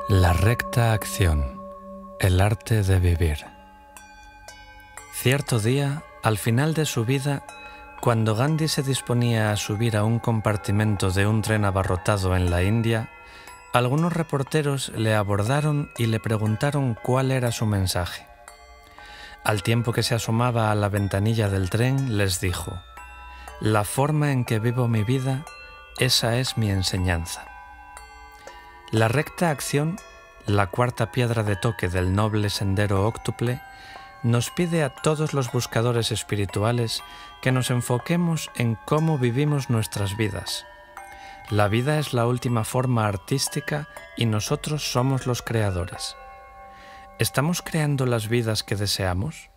La recta acción, el arte de vivir. Cierto día, al final de su vida, cuando Gandhi se disponía a subir a un compartimento de un tren abarrotado en la India, algunos reporteros le abordaron y le preguntaron cuál era su mensaje. Al tiempo que se asomaba a la ventanilla del tren, les dijo: «La forma en que vivo mi vida, esa es mi enseñanza». La recta acción, la cuarta piedra de toque del noble sendero óctuple, nos pide a todos los buscadores espirituales que nos enfoquemos en cómo vivimos nuestras vidas. La vida es la última forma artística y nosotros somos los creadores. ¿Estamos creando las vidas que deseamos?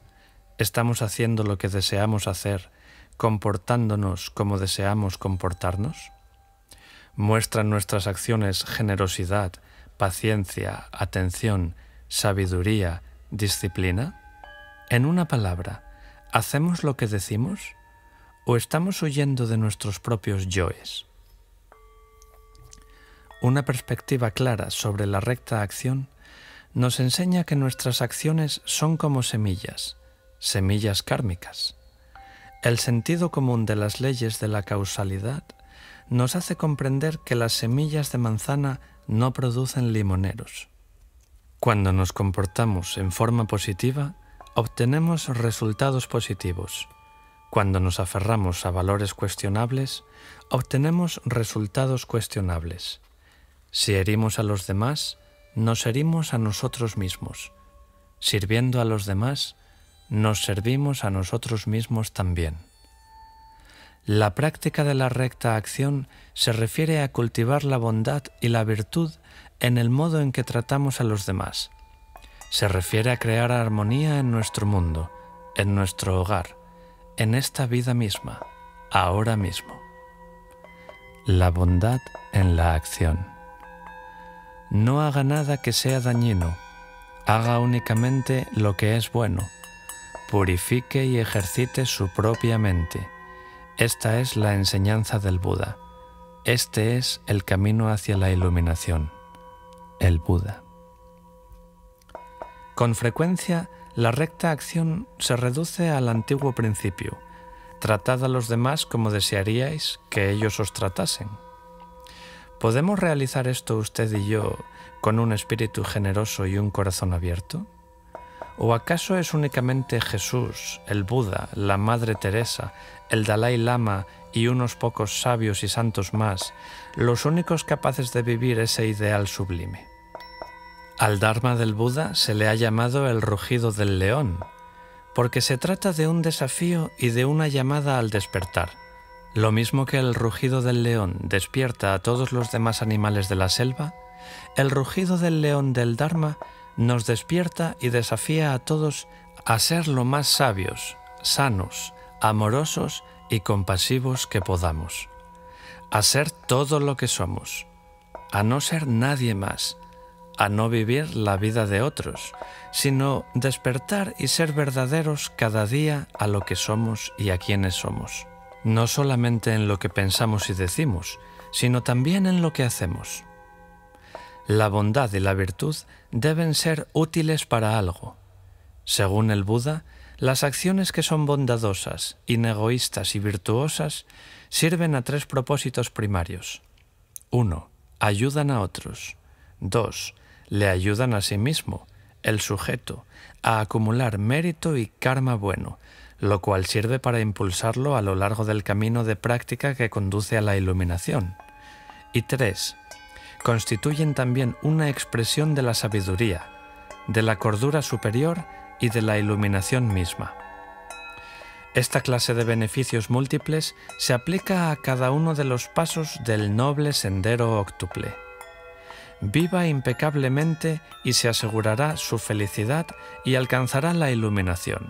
¿Estamos haciendo lo que deseamos hacer, comportándonos como deseamos comportarnos? ¿Muestran nuestras acciones generosidad, paciencia, atención, sabiduría, disciplina? En una palabra, ¿hacemos lo que decimos? ¿O estamos huyendo de nuestros propios yoes? Una perspectiva clara sobre la recta acción nos enseña que nuestras acciones son como semillas, semillas kármicas. El sentido común de las leyes de la causalidad nos hace comprender que las semillas de manzana no producen limoneros. Cuando nos comportamos en forma positiva, obtenemos resultados positivos. Cuando nos aferramos a valores cuestionables, obtenemos resultados cuestionables. Si herimos a los demás, nos herimos a nosotros mismos. Sirviendo a los demás, nos servimos a nosotros mismos también. La práctica de la recta acción se refiere a cultivar la bondad y la virtud en el modo en que tratamos a los demás. Se refiere a crear armonía en nuestro mundo, en nuestro hogar, en esta vida misma, ahora mismo. La bondad en la acción. No haga nada que sea dañino, haga únicamente lo que es bueno, purifique y ejercite su propia mente. Esta es la enseñanza del Buda. Este es el camino hacia la iluminación, el Buda. Con frecuencia, la recta acción se reduce al antiguo principio: tratad a los demás como desearíais que ellos os tratasen. ¿Podemos realizar esto usted y yo con un espíritu generoso y un corazón abierto? ¿O acaso es únicamente Jesús, el Buda, la Madre Teresa, el Dalai Lama y unos pocos sabios y santos más los únicos capaces de vivir ese ideal sublime? Al Dharma del Buda se le ha llamado el rugido del león, porque se trata de un desafío y de una llamada al despertar. Lo mismo que el rugido del león despierta a todos los demás animales de la selva, el rugido del león del Dharma nos despierta y desafía a todos a ser lo más sabios, sanos, amorosos y compasivos que podamos, a ser todo lo que somos, a no ser nadie más, a no vivir la vida de otros, sino despertar y ser verdaderos cada día a lo que somos y a quienes somos, no solamente en lo que pensamos y decimos, sino también en lo que hacemos. La bondad y la virtud deben ser útiles para algo. Según el Buda, las acciones que son bondadosas, inegoístas y virtuosas sirven a tres propósitos primarios. 1. Ayudan a otros. 2. Le ayudan a sí mismo, el sujeto, a acumular mérito y karma bueno, lo cual sirve para impulsarlo a lo largo del camino de práctica que conduce a la iluminación. Y 3. Constituyen también una expresión de la sabiduría, de la cordura superior y de la iluminación misma. Esta clase de beneficios múltiples se aplica a cada uno de los pasos del noble sendero óctuple. Viva impecablemente y se asegurará su felicidad y alcanzará la iluminación.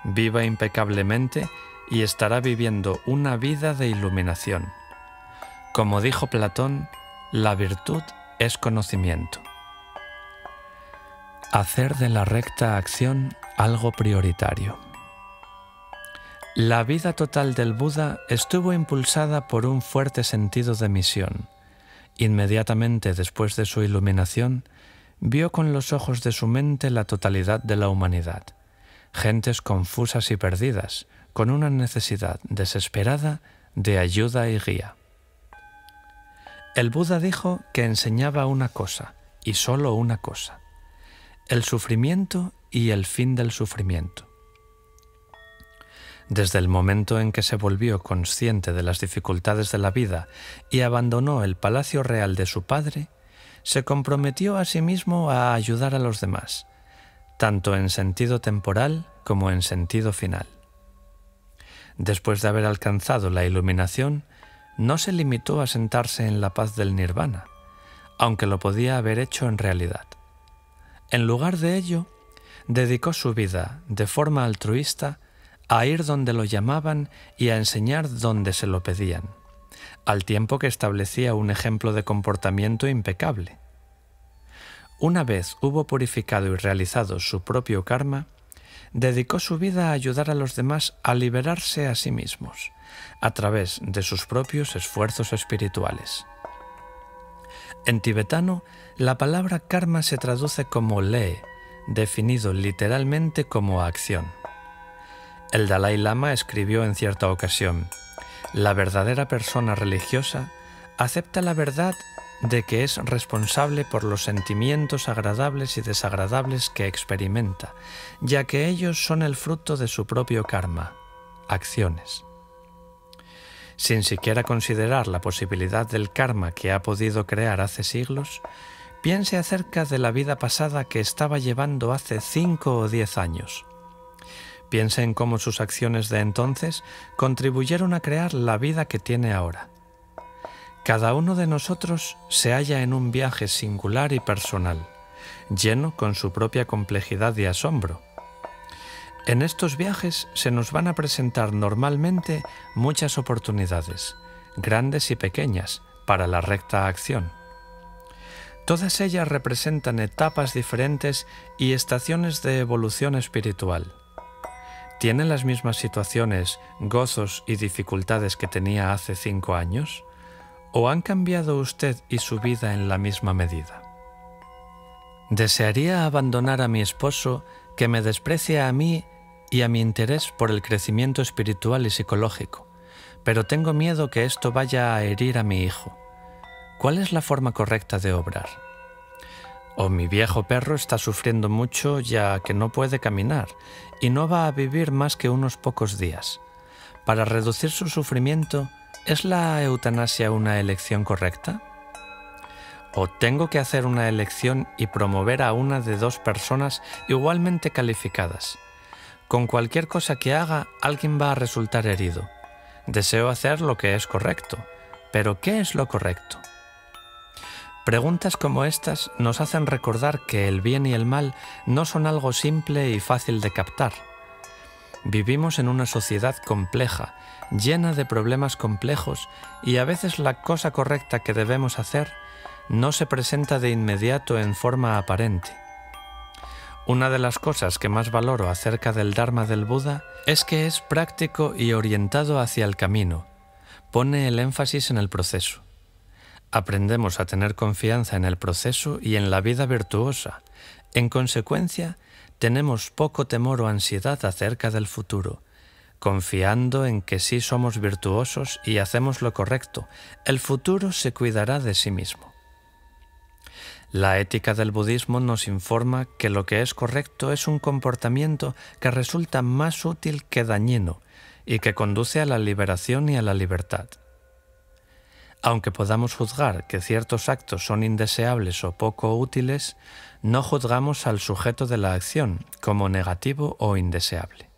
Viva impecablemente y estará viviendo una vida de iluminación. Como dijo Platón, la virtud es conocimiento. Hacer de la recta acción algo prioritario. La vida total del Buda estuvo impulsada por un fuerte sentido de misión, Inmediatamente después de su iluminación, vio con los ojos de su mente la totalidad de la humanidad, gentes confusas y perdidas, con una necesidad desesperada de ayuda y guía. El Buda dijo que enseñaba una cosa, y solo una cosa: el sufrimiento y el fin del sufrimiento. Desde el momento en que se volvió consciente de las dificultades de la vida y abandonó el palacio real de su padre, se comprometió a sí mismo a ayudar a los demás, tanto en sentido temporal como en sentido final. Después de haber alcanzado la iluminación, no se limitó a sentarse en la paz del nirvana, aunque lo podía haber hecho en realidad. En lugar de ello, dedicó su vida de forma altruista a ir donde lo llamaban y a enseñar donde se lo pedían, al tiempo que establecía un ejemplo de comportamiento impecable. Una vez hubo purificado y realizado su propio karma, dedicó su vida a ayudar a los demás a liberarse a sí mismos, a través de sus propios esfuerzos espirituales. En tibetano, la palabra karma se traduce como le, definido literalmente como acción. El Dalai Lama escribió en cierta ocasión: la verdadera persona religiosa acepta la verdad de que es responsable por los sentimientos agradables y desagradables que experimenta, ya que ellos son el fruto de su propio karma, acciones. Sin siquiera considerar la posibilidad del karma que ha podido crear hace siglos, piense acerca de la vida pasada que estaba llevando hace 5 o 10 años. Piense en cómo sus acciones de entonces contribuyeron a crear la vida que tiene ahora. Cada uno de nosotros se halla en un viaje singular y personal, lleno con su propia complejidad y asombro. En estos viajes se nos van a presentar normalmente muchas oportunidades, grandes y pequeñas, para la recta acción. Todas ellas representan etapas diferentes y estaciones de evolución espiritual. ¿Tiene las mismas situaciones, gozos y dificultades que tenía hace 5 años? ¿O han cambiado usted y su vida en la misma medida? Desearía abandonar a mi esposo, que me desprecia a mí y a mi interés por el crecimiento espiritual y psicológico, pero tengo miedo que esto vaya a herir a mi hijo. ¿Cuál es la forma correcta de obrar? O mi viejo perro está sufriendo mucho ya que no puede caminar y no va a vivir más que unos pocos días. Para reducir su sufrimiento, ¿es la eutanasia una elección correcta? ¿O tengo que hacer una elección y promover a una de 2 personas igualmente calificadas? Con cualquier cosa que haga, alguien va a resultar herido. Deseo hacer lo que es correcto, pero ¿qué es lo correcto? Preguntas como estas nos hacen recordar que el bien y el mal no son algo simple y fácil de captar. Vivimos en una sociedad compleja, llena de problemas complejos, y a veces la cosa correcta que debemos hacer no se presenta de inmediato en forma aparente. Una de las cosas que más valoro acerca del Dharma del Buda es que es práctico y orientado hacia el camino. Pone el énfasis en el proceso. Aprendemos a tener confianza en el proceso y en la vida virtuosa. En consecuencia, tenemos poco temor o ansiedad acerca del futuro, confiando en que si somos virtuosos y hacemos lo correcto, el futuro se cuidará de sí mismo. La ética del budismo nos informa que lo que es correcto es un comportamiento que resulta más útil que dañino y que conduce a la liberación y a la libertad. Aunque podamos juzgar que ciertos actos son indeseables o poco útiles, no juzgamos al sujeto de la acción como negativo o indeseable.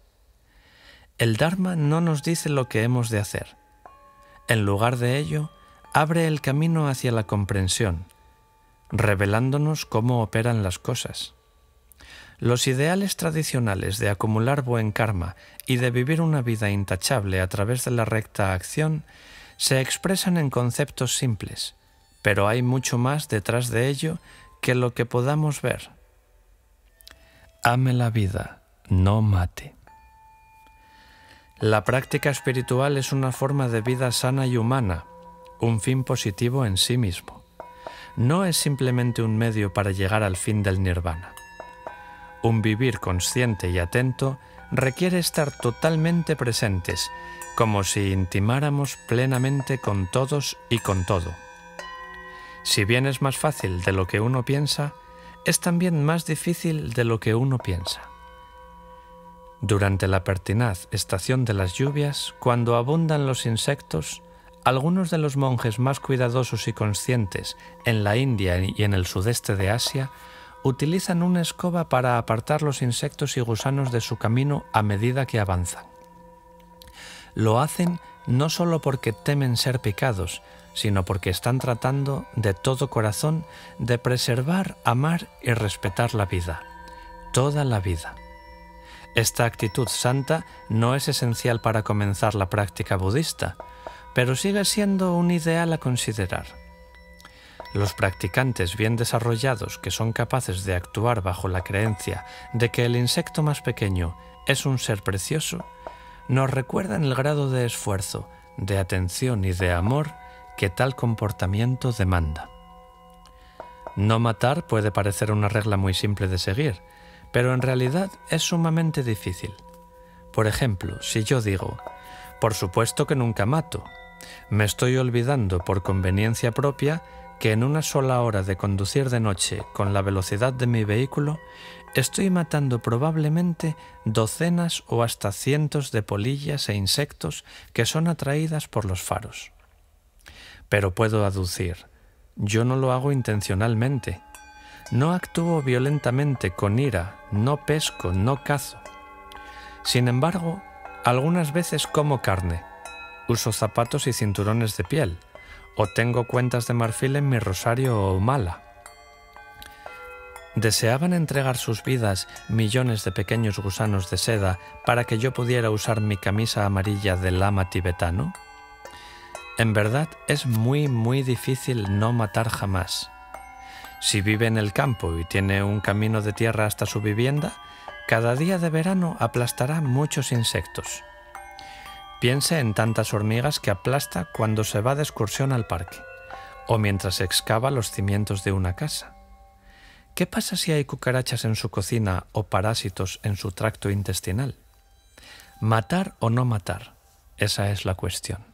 El Dharma no nos dice lo que hemos de hacer. En lugar de ello, abre el camino hacia la comprensión, revelándonos cómo operan las cosas. Los ideales tradicionales de acumular buen karma y de vivir una vida intachable a través de la recta acción se expresan en conceptos simples, pero hay mucho más detrás de ello que lo que podamos ver. Ame la vida, no mate. La práctica espiritual es una forma de vida sana y humana, un fin positivo en sí mismo. no es simplemente un medio para llegar al fin del nirvana. Un vivir consciente y atento requiere estar totalmente presentes, como si intimáramos plenamente con todos y con todo. Si bien es más fácil de lo que uno piensa, es también más difícil de lo que uno piensa. Durante la pertinaz estación de las lluvias, cuando abundan los insectos, algunos de los monjes más cuidadosos y conscientes en la India y en el sudeste de Asia utilizan una escoba para apartar los insectos y gusanos de su camino a medida que avanzan. Lo hacen no solo porque temen ser picados, sino porque están tratando de todo corazón de preservar, amar y respetar la vida, toda la vida. Esta actitud santa no es esencial para comenzar la práctica budista, pero sigue siendo un ideal a considerar. Los practicantes bien desarrollados que son capaces de actuar bajo la creencia de que el insecto más pequeño es un ser precioso, nos recuerdan el grado de esfuerzo, de atención y de amor que tal comportamiento demanda. No matar puede parecer una regla muy simple de seguir, pero en realidad es sumamente difícil. Por ejemplo, si yo digo, por supuesto que nunca mato, me estoy olvidando por conveniencia propia que en una sola hora de conducir de noche con la velocidad de mi vehículo, estoy matando probablemente docenas o hasta cientos de polillas e insectos que son atraídas por los faros. Pero puedo aducir, yo no lo hago intencionalmente, no actúo violentamente con ira, no pesco, no cazo. Sin embargo, algunas veces como carne, uso zapatos y cinturones de piel, o tengo cuentas de marfil en mi rosario o mala. ¿Deseaban entregar sus vidas millones de pequeños gusanos de seda para que yo pudiera usar mi camisa amarilla de lama tibetano? En verdad es muy difícil no matar jamás. Si vive en el campo y tiene un camino de tierra hasta su vivienda, cada día de verano aplastará muchos insectos. Piense en tantas hormigas que aplasta cuando se va de excursión al parque, o mientras excava los cimientos de una casa. ¿Qué pasa si hay cucarachas en su cocina o parásitos en su tracto intestinal? ¿Matar o no matar? Esa es la cuestión.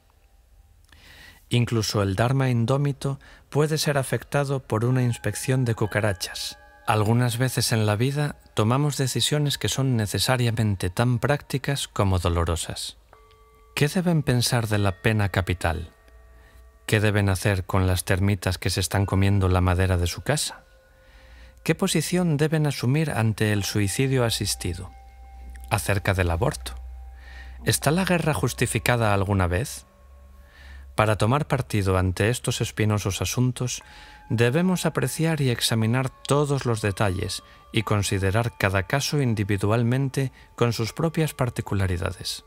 Incluso el Dharma indómito puede ser afectado por una inspección de cucarachas. Algunas veces en la vida tomamos decisiones que son necesariamente tan prácticas como dolorosas. ¿Qué deben pensar de la pena capital? ¿Qué deben hacer con las termitas que se están comiendo la madera de su casa? ¿Qué posición deben asumir ante el suicidio asistido? ¿Acerca del aborto? ¿Está la guerra justificada alguna vez? Para tomar partido ante estos espinosos asuntos, debemos apreciar y examinar todos los detalles y considerar cada caso individualmente con sus propias particularidades.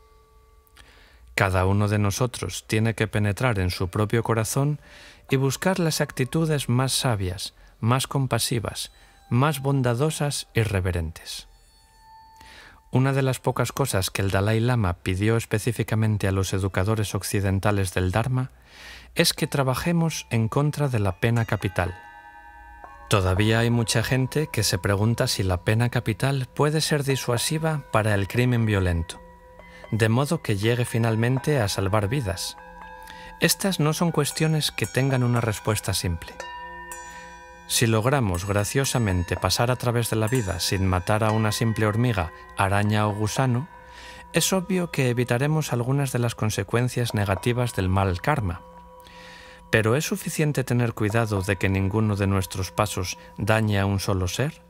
Cada uno de nosotros tiene que penetrar en su propio corazón y buscar las actitudes más sabias, más compasivas, más bondadosas y reverentes. Una de las pocas cosas que el Dalai Lama pidió específicamente a los educadores occidentales del Dharma es que trabajemos en contra de la pena capital. Todavía hay mucha gente que se pregunta si la pena capital puede ser disuasiva para el crimen violento, de modo que llegue finalmente a salvar vidas. Estas no son cuestiones que tengan una respuesta simple. Si logramos graciosamente pasar a través de la vida sin matar a una simple hormiga, araña o gusano, es obvio que evitaremos algunas de las consecuencias negativas del mal karma. ¿Pero es suficiente tener cuidado de que ninguno de nuestros pasos dañe a un solo ser?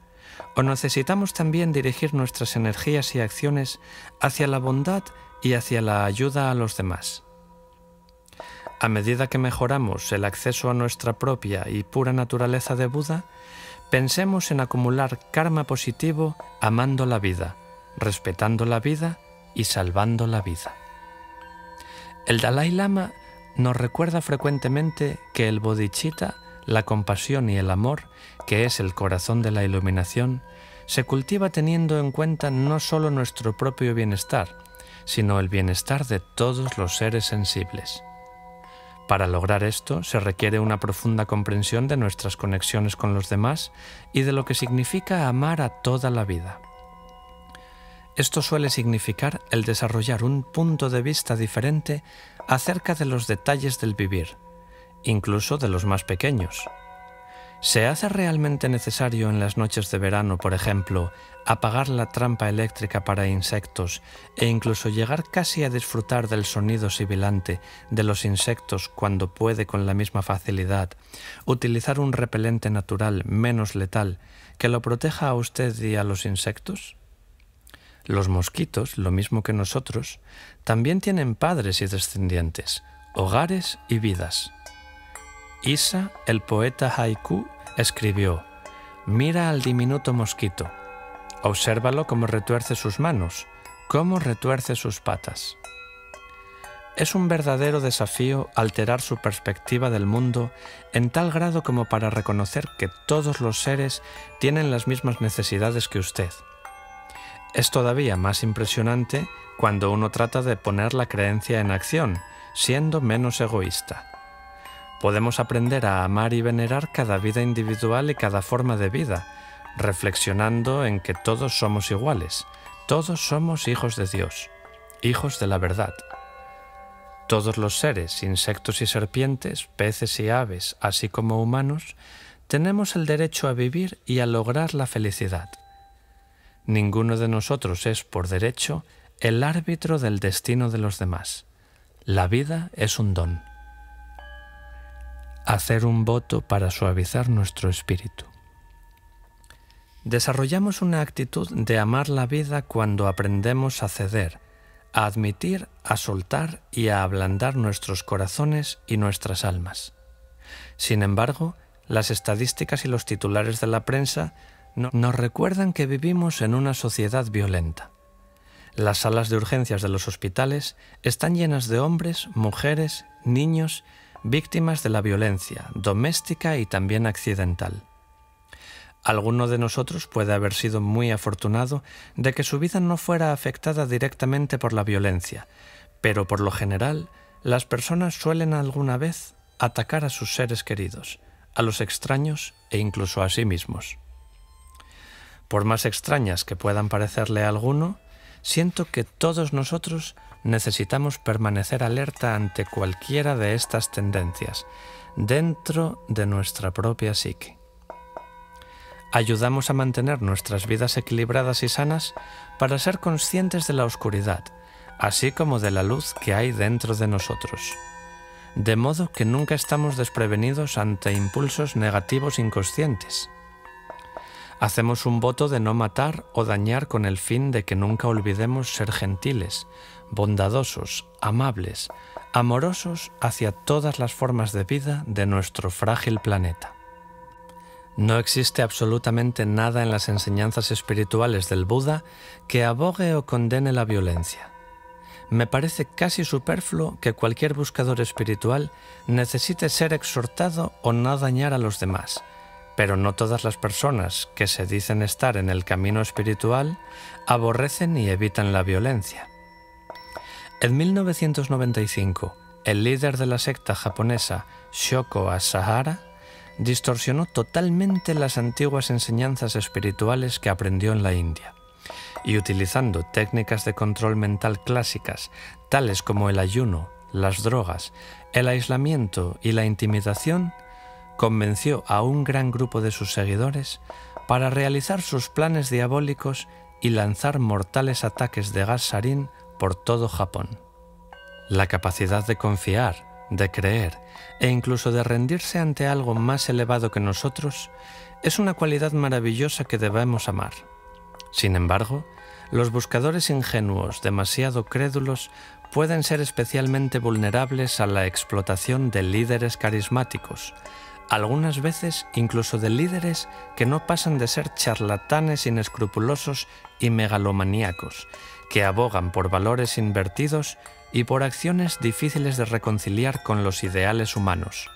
¿O necesitamos también dirigir nuestras energías y acciones hacia la bondad y hacia la ayuda a los demás? A medida que mejoramos el acceso a nuestra propia y pura naturaleza de Buda, pensemos en acumular karma positivo amando la vida, respetando la vida y salvando la vida. El Dalai Lama nos recuerda frecuentemente que el bodhicitta, la compasión y el amor, que es el corazón de la iluminación, se cultiva teniendo en cuenta no solo nuestro propio bienestar, sino el bienestar de todos los seres sensibles. Para lograr esto se requiere una profunda comprensión de nuestras conexiones con los demás y de lo que significa amar a toda la vida. Esto suele significar el desarrollar un punto de vista diferente acerca de los detalles del vivir, incluso de los más pequeños. ¿Se hace realmente necesario en las noches de verano, por ejemplo, apagar la trampa eléctrica para insectos e incluso llegar casi a disfrutar del sonido sibilante de los insectos cuando puede con la misma facilidad utilizar un repelente natural menos letal que lo proteja a usted y a los insectos? Los mosquitos, lo mismo que nosotros, también tienen padres y descendientes, hogares y vidas. Isa, el poeta haiku, escribió: «Mira al diminuto mosquito, obsérvalo cómo retuerce sus manos, cómo retuerce sus patas». Es un verdadero desafío alterar su perspectiva del mundo en tal grado como para reconocer que todos los seres tienen las mismas necesidades que usted. Es todavía más impresionante cuando uno trata de poner la creencia en acción, siendo menos egoísta. Podemos aprender a amar y venerar cada vida individual y cada forma de vida, reflexionando en que todos somos iguales, todos somos hijos de Dios, hijos de la verdad. Todos los seres, insectos y serpientes, peces y aves, así como humanos, tenemos el derecho a vivir y a lograr la felicidad. Ninguno de nosotros es, por derecho, el árbitro del destino de los demás. La vida es un don. Hacer un voto para suavizar nuestro espíritu. Desarrollamos una actitud de amar la vida cuando aprendemos a ceder, a admitir, a soltar y a ablandar nuestros corazones y nuestras almas. Sin embargo, las estadísticas y los titulares de la prensa nos recuerdan que vivimos en una sociedad violenta. Las salas de urgencias de los hospitales están llenas de hombres, mujeres, niños, víctimas de la violencia doméstica y también accidental. Alguno de nosotros puede haber sido muy afortunado de que su vida no fuera afectada directamente por la violencia, pero por lo general las personas suelen alguna vez atacar a sus seres queridos, a los extraños e incluso a sí mismos. Por más extrañas que puedan parecerle a alguno, siento que todos nosotros necesitamos permanecer alerta ante cualquiera de estas tendencias, dentro de nuestra propia psique. Ayudamos a mantener nuestras vidas equilibradas y sanas para ser conscientes de la oscuridad, así como de la luz que hay dentro de nosotros, de modo que nunca estamos desprevenidos ante impulsos negativos inconscientes. Hacemos un voto de no matar o dañar con el fin de que nunca olvidemos ser gentiles, bondadosos, amables, amorosos hacia todas las formas de vida de nuestro frágil planeta. No existe absolutamente nada en las enseñanzas espirituales del Buda que abogue o condene la violencia. Me parece casi superfluo que cualquier buscador espiritual necesite ser exhortado o no dañar a los demás, pero no todas las personas que se dicen estar en el camino espiritual aborrecen y evitan la violencia. En 1995, el líder de la secta japonesa Shoko Asahara distorsionó totalmente las antiguas enseñanzas espirituales que aprendió en la India, y utilizando técnicas de control mental clásicas, tales como el ayuno, las drogas, el aislamiento y la intimidación, convenció a un gran grupo de sus seguidores para realizar sus planes diabólicos y lanzar mortales ataques de gas sarín por todo Japón. La capacidad de confiar, de creer e incluso de rendirse ante algo más elevado que nosotros es una cualidad maravillosa que debemos amar. Sin embargo, los buscadores ingenuos, demasiado crédulos, pueden ser especialmente vulnerables a la explotación de líderes carismáticos, algunas veces incluso de líderes que no pasan de ser charlatanes inescrupulosos y megalomaníacos, que abogan por valores invertidos y por acciones difíciles de reconciliar con los ideales humanos.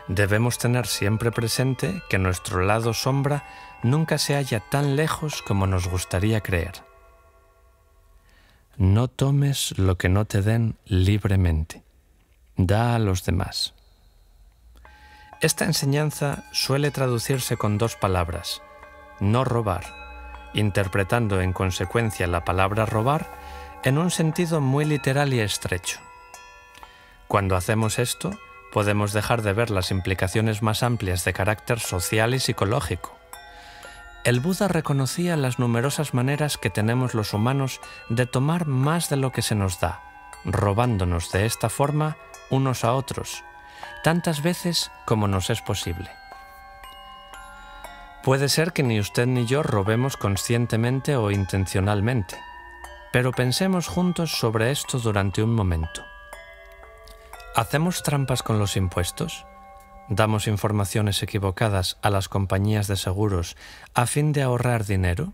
Debemos tener siempre presente que nuestro lado sombra nunca se halla tan lejos como nos gustaría creer. No tomes lo que no te den libremente. da a los demás. Esta enseñanza suele traducirse con 2 palabras, no robar, interpretando en consecuencia la palabra robar en un sentido muy literal y estrecho. Cuando hacemos esto, podemos dejar de ver las implicaciones más amplias de carácter social y psicológico. El Buda reconocía las numerosas maneras que tenemos los humanos de tomar más de lo que se nos da, robándonos de esta forma unos a otros, tantas veces como nos es posible. Puede ser que ni usted ni yo robemos conscientemente o intencionalmente, pero pensemos juntos sobre esto durante un momento. ¿Hacemos trampas con los impuestos? ¿Damos informaciones equivocadas a las compañías de seguros a fin de ahorrar dinero?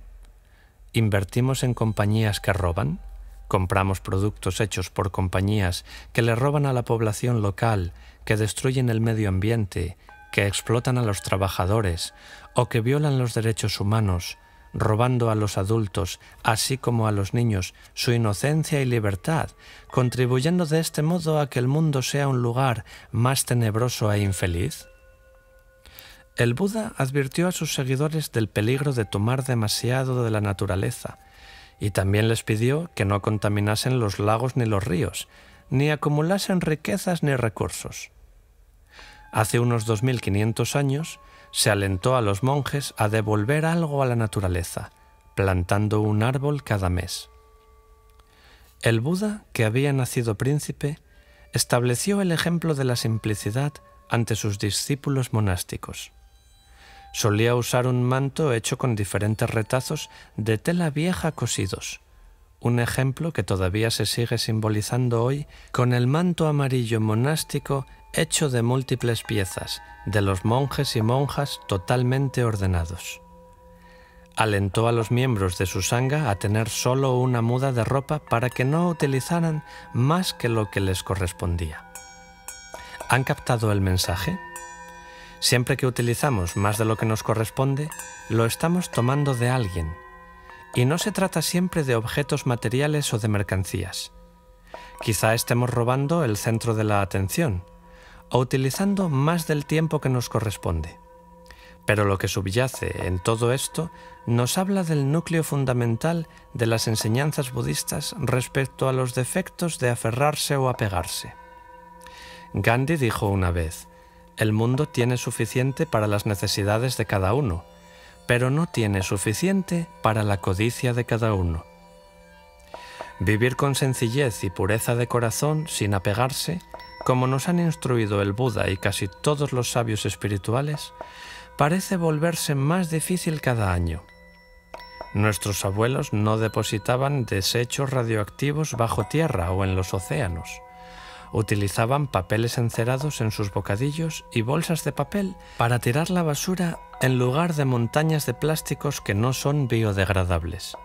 ¿Invertimos en compañías que roban? ¿Compramos productos hechos por compañías que le roban a la población local, que destruyen el medio ambiente, que explotan a los trabajadores o que violan los derechos humanos, robando a los adultos, así como a los niños, su inocencia y libertad, contribuyendo de este modo a que el mundo sea un lugar más tenebroso e infeliz? El Buda advirtió a sus seguidores del peligro de tomar demasiado de la naturaleza, y también les pidió que no contaminasen los lagos ni los ríos, ni acumulasen riquezas ni recursos. Hace unos 2500 años, se alentó a los monjes a devolver algo a la naturaleza, plantando un árbol cada mes. El Buda, que había nacido príncipe, estableció el ejemplo de la simplicidad ante sus discípulos monásticos. Solía usar un manto hecho con diferentes retazos de tela vieja cosidos, un ejemplo que todavía se sigue simbolizando hoy con el manto amarillo monástico hecho de múltiples piezas, de los monjes y monjas totalmente ordenados. Alentó a los miembros de su sangha a tener solo una muda de ropa para que no utilizaran más que lo que les correspondía. ¿Han captado el mensaje? Siempre que utilizamos más de lo que nos corresponde, lo estamos tomando de alguien. Y no se trata siempre de objetos materiales o de mercancías. Quizá estemos robando el centro de la atención, o utilizando más del tiempo que nos corresponde. Pero lo que subyace en todo esto nos habla del núcleo fundamental de las enseñanzas budistas respecto a los defectos de aferrarse o apegarse. Gandhi dijo una vez: el mundo tiene suficiente para las necesidades de cada uno, pero no tiene suficiente para la codicia de cada uno. Vivir con sencillez y pureza de corazón sin apegarse, como nos han instruido el Buda y casi todos los sabios espirituales, parece volverse más difícil cada año. Nuestros abuelos no depositaban desechos radioactivos bajo tierra o en los océanos. Utilizaban papeles encerados en sus bocadillos y bolsas de papel para tirar la basura en lugar de montañas de plásticos que no son biodegradables.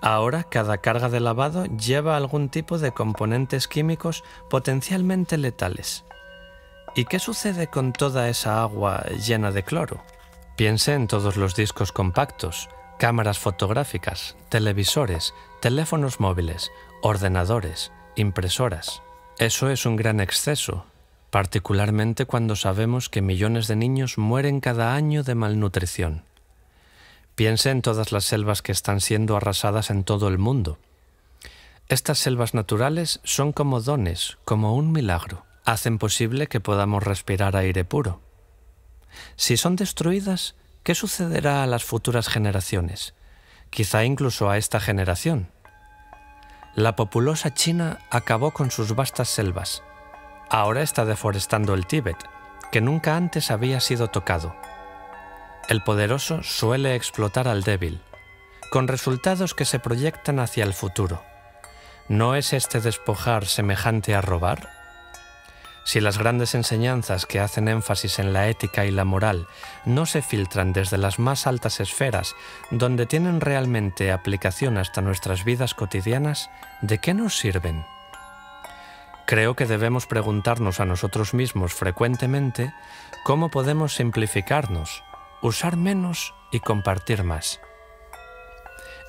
Ahora cada carga de lavado lleva algún tipo de componentes químicos potencialmente letales. ¿Y qué sucede con toda esa agua llena de cloro? Piense en todos los discos compactos, cámaras fotográficas, televisores, teléfonos móviles, ordenadores, impresoras. Eso es un gran exceso, particularmente cuando sabemos que millones de niños mueren cada año de malnutrición. Piense en todas las selvas que están siendo arrasadas en todo el mundo. Estas selvas naturales son como dones, como un milagro. Hacen posible que podamos respirar aire puro. Si son destruidas, ¿qué sucederá a las futuras generaciones? Quizá incluso a esta generación. La populosa China acabó con sus vastas selvas. Ahora está deforestando el Tíbet, que nunca antes había sido tocado. El poderoso suele explotar al débil, con resultados que se proyectan hacia el futuro. ¿No es este despojar semejante a robar? Si las grandes enseñanzas que hacen énfasis en la ética y la moral no se filtran desde las más altas esferas, donde tienen realmente aplicación hasta nuestras vidas cotidianas, ¿de qué nos sirven? Creo que debemos preguntarnos a nosotros mismos frecuentemente cómo podemos simplificarnos, usar menos y compartir más.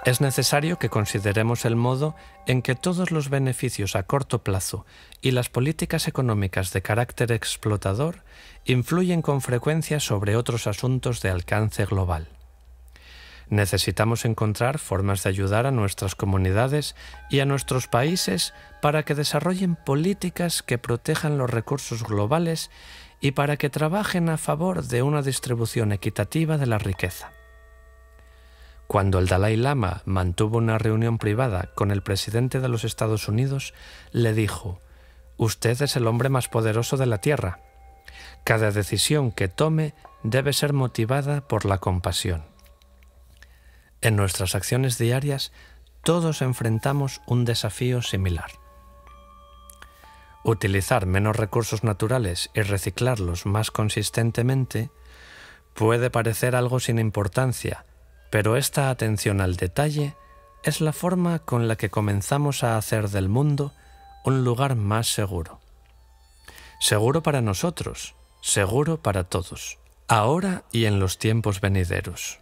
Es necesario que consideremos el modo en que todos los beneficios a corto plazo y las políticas económicas de carácter explotador influyen con frecuencia sobre otros asuntos de alcance global. Necesitamos encontrar formas de ayudar a nuestras comunidades y a nuestros países para que desarrollen políticas que protejan los recursos globales y para que trabajen a favor de una distribución equitativa de la riqueza. Cuando el Dalai Lama mantuvo una reunión privada con el presidente de los Estados Unidos, le dijo: «Usted es el hombre más poderoso de la Tierra. Cada decisión que tome debe ser motivada por la compasión». En nuestras acciones diarias, todos enfrentamos un desafío similar. Utilizar menos recursos naturales y reciclarlos más consistentemente puede parecer algo sin importancia, pero esta atención al detalle es la forma con la que comenzamos a hacer del mundo un lugar más seguro. Seguro para nosotros, seguro para todos, ahora y en los tiempos venideros.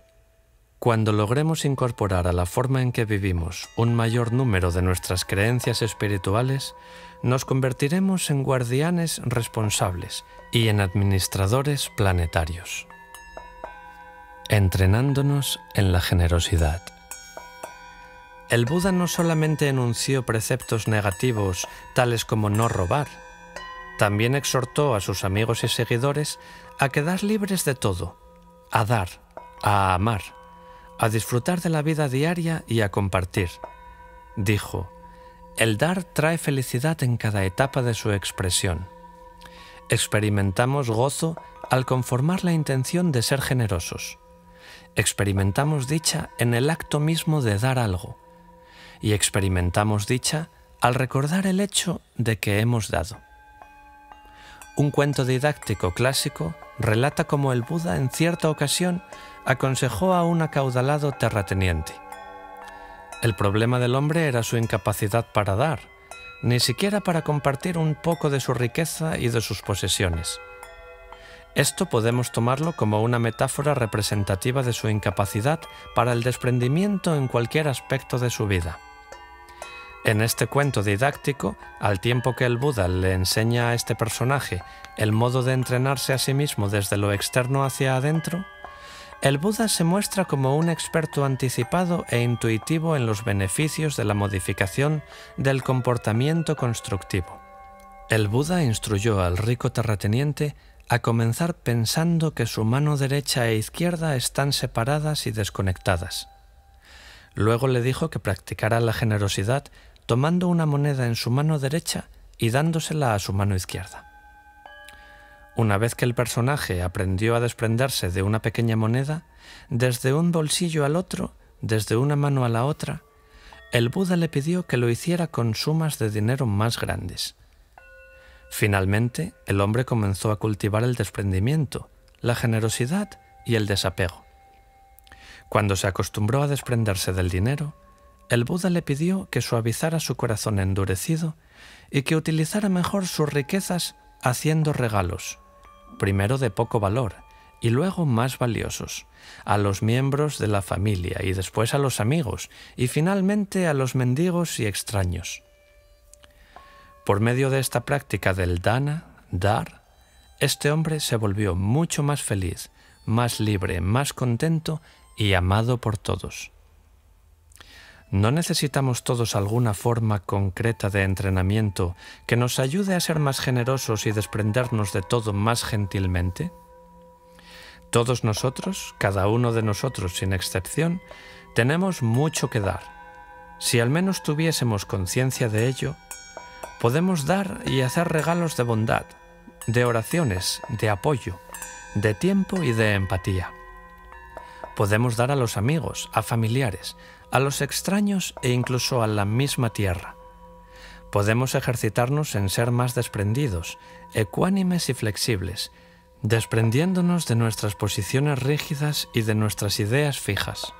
Cuando logremos incorporar a la forma en que vivimos un mayor número de nuestras creencias espirituales, nos convertiremos en guardianes responsables y en administradores planetarios. Entrenándonos en la generosidad. El Buda no solamente enunció preceptos negativos tales como no robar, también exhortó a sus amigos y seguidores a quedar libres de todo, a dar, a amar, a disfrutar de la vida diaria y a compartir. Dijo: «El dar trae felicidad en cada etapa de su expresión. Experimentamos gozo al conformar la intención de ser generosos. Experimentamos dicha en el acto mismo de dar algo. Y experimentamos dicha al recordar el hecho de que hemos dado». Un cuento didáctico clásico relata cómo el Buda en cierta ocasión aconsejó a un acaudalado terrateniente. El problema del hombre era su incapacidad para dar, ni siquiera para compartir un poco de su riqueza y de sus posesiones. Esto podemos tomarlo como una metáfora representativa de su incapacidad para el desprendimiento en cualquier aspecto de su vida. En este cuento didáctico, al tiempo que el Buda le enseña a este personaje el modo de entrenarse a sí mismo desde lo externo hacia adentro, el Buda se muestra como un experto anticipado e intuitivo en los beneficios de la modificación del comportamiento constructivo. El Buda instruyó al rico terrateniente a comenzar pensando que su mano derecha e izquierda están separadas y desconectadas. Luego le dijo que practicara la generosidad tomando una moneda en su mano derecha y dándosela a su mano izquierda. Una vez que el personaje aprendió a desprenderse de una pequeña moneda, desde un bolsillo al otro, desde una mano a la otra, el Buda le pidió que lo hiciera con sumas de dinero más grandes. Finalmente, el hombre comenzó a cultivar el desprendimiento, la generosidad y el desapego. Cuando se acostumbró a desprenderse del dinero, el Buda le pidió que suavizara su corazón endurecido y que utilizara mejor sus riquezas haciendo regalos, primero de poco valor y luego más valiosos, a los miembros de la familia y después a los amigos y finalmente a los mendigos y extraños. Por medio de esta práctica del dana, dar, este hombre se volvió mucho más feliz, más libre, más contento y amado por todos. ¿No necesitamos todos alguna forma concreta de entrenamiento que nos ayude a ser más generosos y desprendernos de todo más gentilmente? Todos nosotros, cada uno de nosotros sin excepción, tenemos mucho que dar. Si al menos tuviésemos conciencia de ello, podemos dar y hacer regalos de bondad, de oraciones, de apoyo, de tiempo y de empatía. Podemos dar a los amigos, a familiares, a los extraños e incluso a la misma tierra. Podemos ejercitarnos en ser más desprendidos, ecuánimes y flexibles, desprendiéndonos de nuestras posiciones rígidas y de nuestras ideas fijas.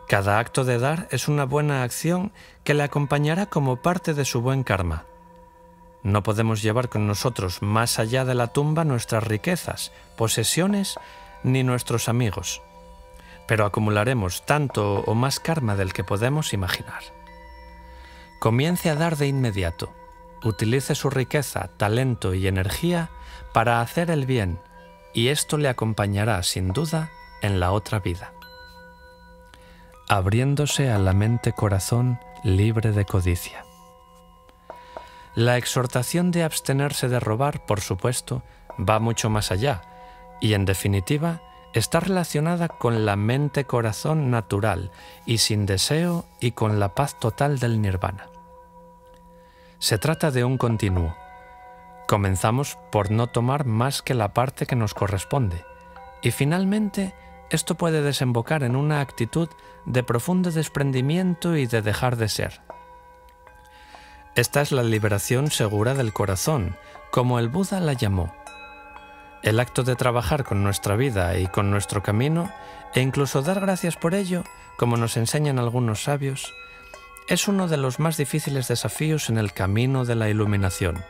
Cada acto de dar es una buena acción que le acompañará como parte de su buen karma. No podemos llevar con nosotros más allá de la tumba nuestras riquezas, posesiones ni nuestros amigos. pero acumularemos tanto o más karma del que podemos imaginar. Comience a dar de inmediato. Utilice su riqueza, talento y energía para hacer el bien, y esto le acompañará sin duda en la otra vida. Abriéndose a la mente-corazón libre de codicia. La exhortación de abstenerse de robar, por supuesto, va mucho más allá y, en definitiva, está relacionada con la mente-corazón natural y sin deseo y con la paz total del nirvana. Se trata de un continuo. Comenzamos por no tomar más que la parte que nos corresponde y finalmente esto puede desembocar en una actitud de profundo desprendimiento y de dejar de ser. Esta es la liberación segura del corazón, como el Buda la llamó. El acto de trabajar con nuestra vida y con nuestro camino, e incluso dar gracias por ello, como nos enseñan algunos sabios, es uno de los más difíciles desafíos en el camino de la iluminación.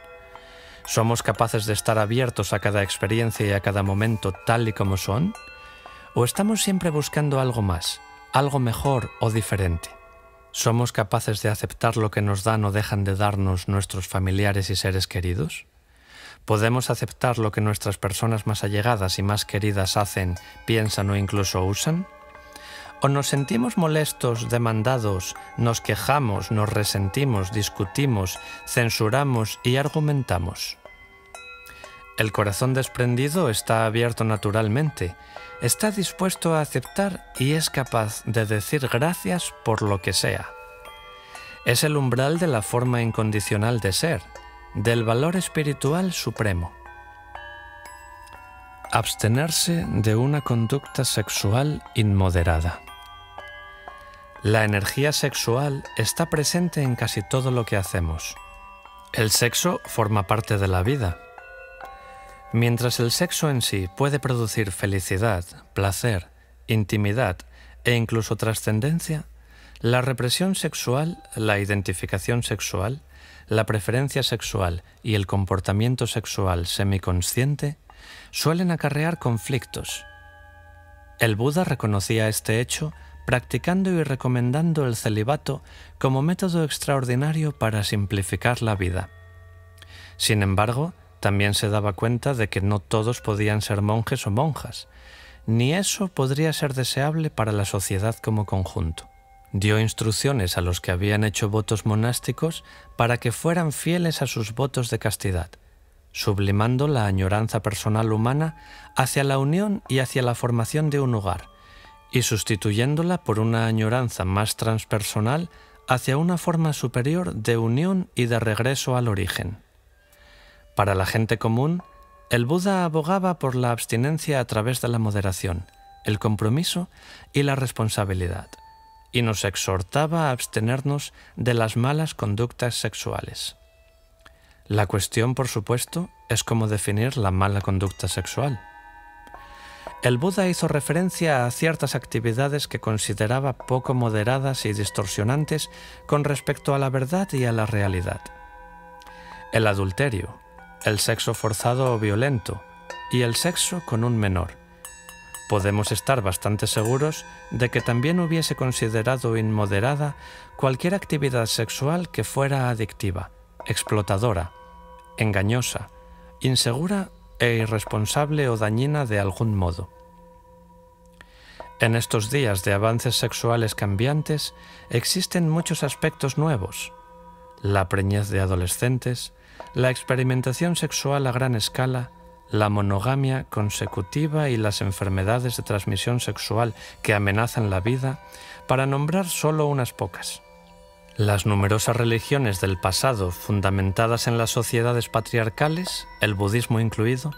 ¿Somos capaces de estar abiertos a cada experiencia y a cada momento tal y como son? ¿O estamos siempre buscando algo más, algo mejor o diferente? ¿Somos capaces de aceptar lo que nos dan o dejan de darnos nuestros familiares y seres queridos? ¿Podemos aceptar lo que nuestras personas más allegadas y más queridas hacen, piensan o incluso usan? ¿O nos sentimos molestos, demandados, nos quejamos, nos resentimos, discutimos, censuramos y argumentamos? El corazón desprendido está abierto naturalmente, está dispuesto a aceptar y es capaz de decir gracias por lo que sea. Es el umbral de la forma incondicional de ser, del valor espiritual supremo. Abstenerse de una conducta sexual inmoderada. La energía sexual está presente en casi todo lo que hacemos. El sexo forma parte de la vida. Mientras el sexo en sí puede producir felicidad, placer, intimidad e incluso trascendencia, la represión sexual, la identificación sexual, la preferencia sexual y el comportamiento sexual semiconsciente suelen acarrear conflictos. El Buda reconocía este hecho practicando y recomendando el celibato como método extraordinario para simplificar la vida. Sin embargo, también se daba cuenta de que no todos podían ser monjes o monjas, ni eso podría ser deseable para la sociedad como conjunto. Dio instrucciones a los que habían hecho votos monásticos para que fueran fieles a sus votos de castidad, sublimando la añoranza personal humana hacia la unión y hacia la formación de un hogar, y sustituyéndola por una añoranza más transpersonal hacia una forma superior de unión y de regreso al origen. Para la gente común, el Buda abogaba por la abstinencia a través de la moderación, el compromiso y la responsabilidad, y nos exhortaba a abstenernos de las malas conductas sexuales. La cuestión, por supuesto, es cómo definir la mala conducta sexual. El Buda hizo referencia a ciertas actividades que consideraba poco moderadas y distorsionantes con respecto a la verdad y a la realidad. El adulterio, el sexo forzado o violento y el sexo con un menor. Podemos estar bastante seguros de que también hubiese considerado inmoderada cualquier actividad sexual que fuera adictiva, explotadora, engañosa, insegura e irresponsable o dañina de algún modo. En estos días de avances sexuales cambiantes existen muchos aspectos nuevos: la preñez de adolescentes, la experimentación sexual a gran escala, la monogamia consecutiva y las enfermedades de transmisión sexual que amenazan la vida, para nombrar solo unas pocas. Las numerosas religiones del pasado, fundamentadas en las sociedades patriarcales, el budismo incluido,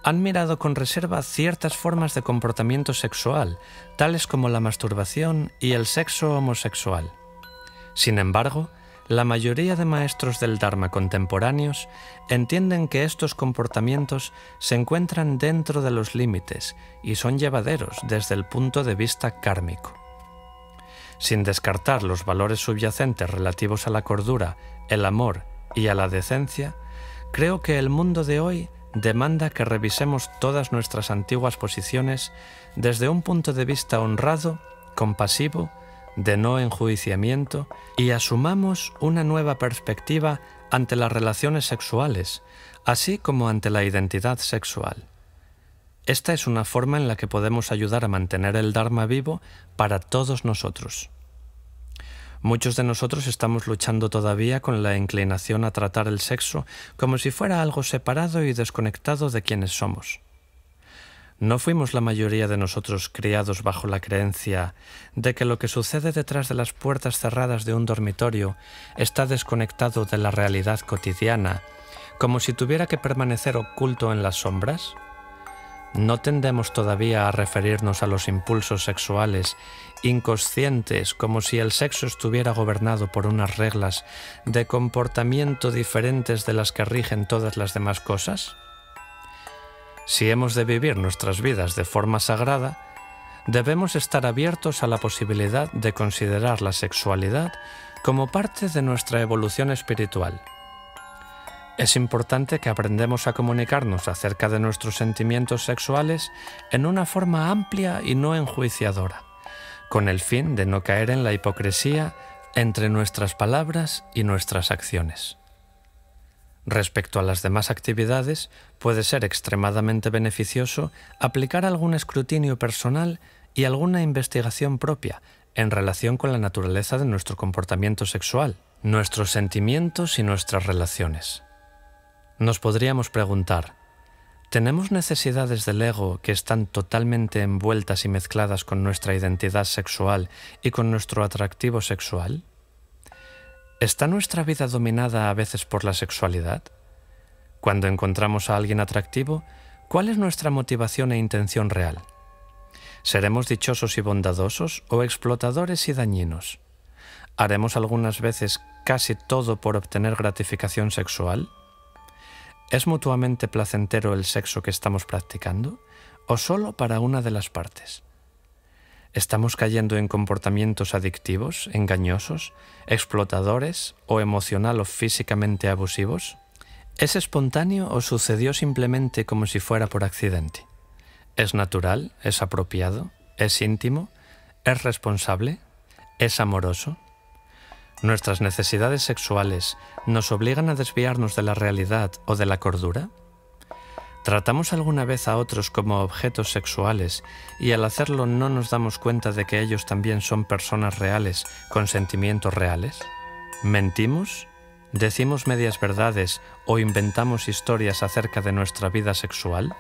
han mirado con reserva ciertas formas de comportamiento sexual, tales como la masturbación y el sexo homosexual. Sin embargo, la mayoría de maestros del Dharma contemporáneos entienden que estos comportamientos se encuentran dentro de los límites y son llevaderos desde el punto de vista kármico. Sin descartar los valores subyacentes relativos a la cordura, el amor y a la decencia, creo que el mundo de hoy demanda que revisemos todas nuestras antiguas posiciones desde un punto de vista honrado, compasivo, de no enjuiciamiento, y asumamos una nueva perspectiva ante las relaciones sexuales, así como ante la identidad sexual. Esta es una forma en la que podemos ayudar a mantener el Dharma vivo para todos nosotros. Muchos de nosotros estamos luchando todavía con la inclinación a tratar el sexo como si fuera algo separado y desconectado de quienes somos. ¿No fuimos la mayoría de nosotros criados bajo la creencia de que lo que sucede detrás de las puertas cerradas de un dormitorio está desconectado de la realidad cotidiana, como si tuviera que permanecer oculto en las sombras? ¿No tendemos todavía a referirnos a los impulsos sexuales inconscientes como si el sexo estuviera gobernado por unas reglas de comportamiento diferentes de las que rigen todas las demás cosas? Si hemos de vivir nuestras vidas de forma sagrada, debemos estar abiertos a la posibilidad de considerar la sexualidad como parte de nuestra evolución espiritual. Es importante que aprendamos a comunicarnos acerca de nuestros sentimientos sexuales en una forma amplia y no enjuiciadora, con el fin de no caer en la hipocresía entre nuestras palabras y nuestras acciones. Respecto a las demás actividades, puede ser extremadamente beneficioso aplicar algún escrutinio personal y alguna investigación propia en relación con la naturaleza de nuestro comportamiento sexual, nuestros sentimientos y nuestras relaciones. Nos podríamos preguntar, ¿tenemos necesidades del ego que están totalmente envueltas y mezcladas con nuestra identidad sexual y con nuestro atractivo sexual? ¿Está nuestra vida dominada a veces por la sexualidad? Cuando encontramos a alguien atractivo, ¿cuál es nuestra motivación e intención real? ¿Seremos dichosos y bondadosos o explotadores y dañinos? ¿Haremos algunas veces casi todo por obtener gratificación sexual? ¿Es mutuamente placentero el sexo que estamos practicando o solo para una de las partes? ¿Estamos cayendo en comportamientos adictivos, engañosos, explotadores o emocional o físicamente abusivos? ¿Es espontáneo o sucedió simplemente como si fuera por accidente? ¿Es natural? ¿Es apropiado? ¿Es íntimo? ¿Es responsable? ¿Es amoroso? ¿Nuestras necesidades sexuales nos obligan a desviarnos de la realidad o de la cordura? ¿Tratamos alguna vez a otros como objetos sexuales y al hacerlo no nos damos cuenta de que ellos también son personas reales con sentimientos reales? ¿Mentimos? ¿Decimos medias verdades o inventamos historias acerca de nuestra vida sexual?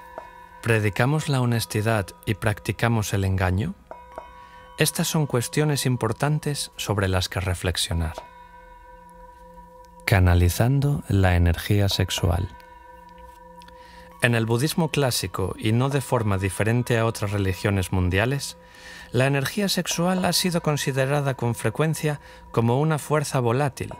¿Predicamos la honestidad y practicamos el engaño? Estas son cuestiones importantes sobre las que reflexionar. Canalizando la energía sexual. En el budismo clásico, y no de forma diferente a otras religiones mundiales, la energía sexual ha sido considerada con frecuencia como una fuerza volátil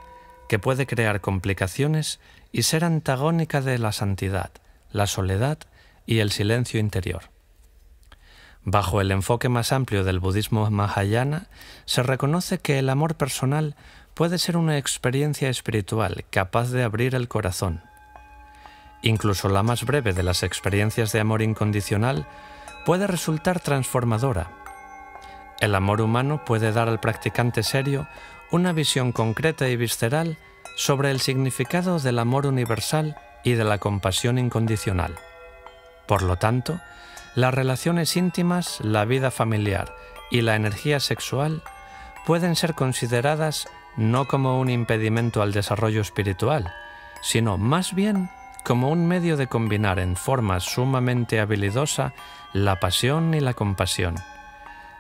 que puede crear complicaciones y ser antagónica de la santidad, la soledad y el silencio interior. Bajo el enfoque más amplio del budismo mahayana, se reconoce que el amor personal puede ser una experiencia espiritual capaz de abrir el corazón. Incluso la más breve de las experiencias de amor incondicional puede resultar transformadora. El amor humano puede dar al practicante serio una visión concreta y visceral sobre el significado del amor universal y de la compasión incondicional. Por lo tanto, las relaciones íntimas, la vida familiar y la energía sexual pueden ser consideradas no como un impedimento al desarrollo espiritual, sino más bien como un medio de combinar en forma sumamente habilidosa la pasión y la compasión,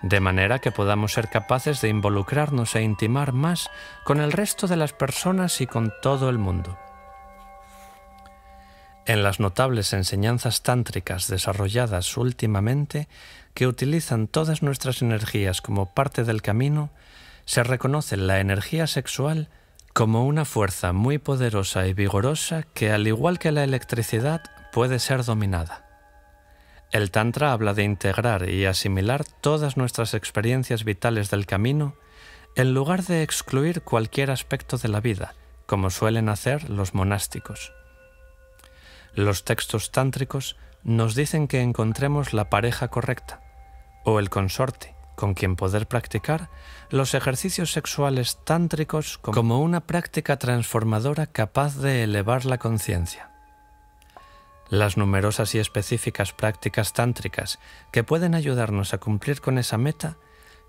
de manera que podamos ser capaces de involucrarnos e intimar más con el resto de las personas y con todo el mundo. En las notables enseñanzas tántricas desarrolladas últimamente, que utilizan todas nuestras energías como parte del camino, se reconoce la energía sexual como una fuerza muy poderosa y vigorosa que, al igual que la electricidad, puede ser dominada. El Tantra habla de integrar y asimilar todas nuestras experiencias vitales del camino en lugar de excluir cualquier aspecto de la vida, como suelen hacer los monásticos. Los textos tántricos nos dicen que encontremos la pareja correcta o el consorte con quien poder practicar los ejercicios sexuales tántricos como una práctica transformadora capaz de elevar la conciencia. Las numerosas y específicas prácticas tántricas que pueden ayudarnos a cumplir con esa meta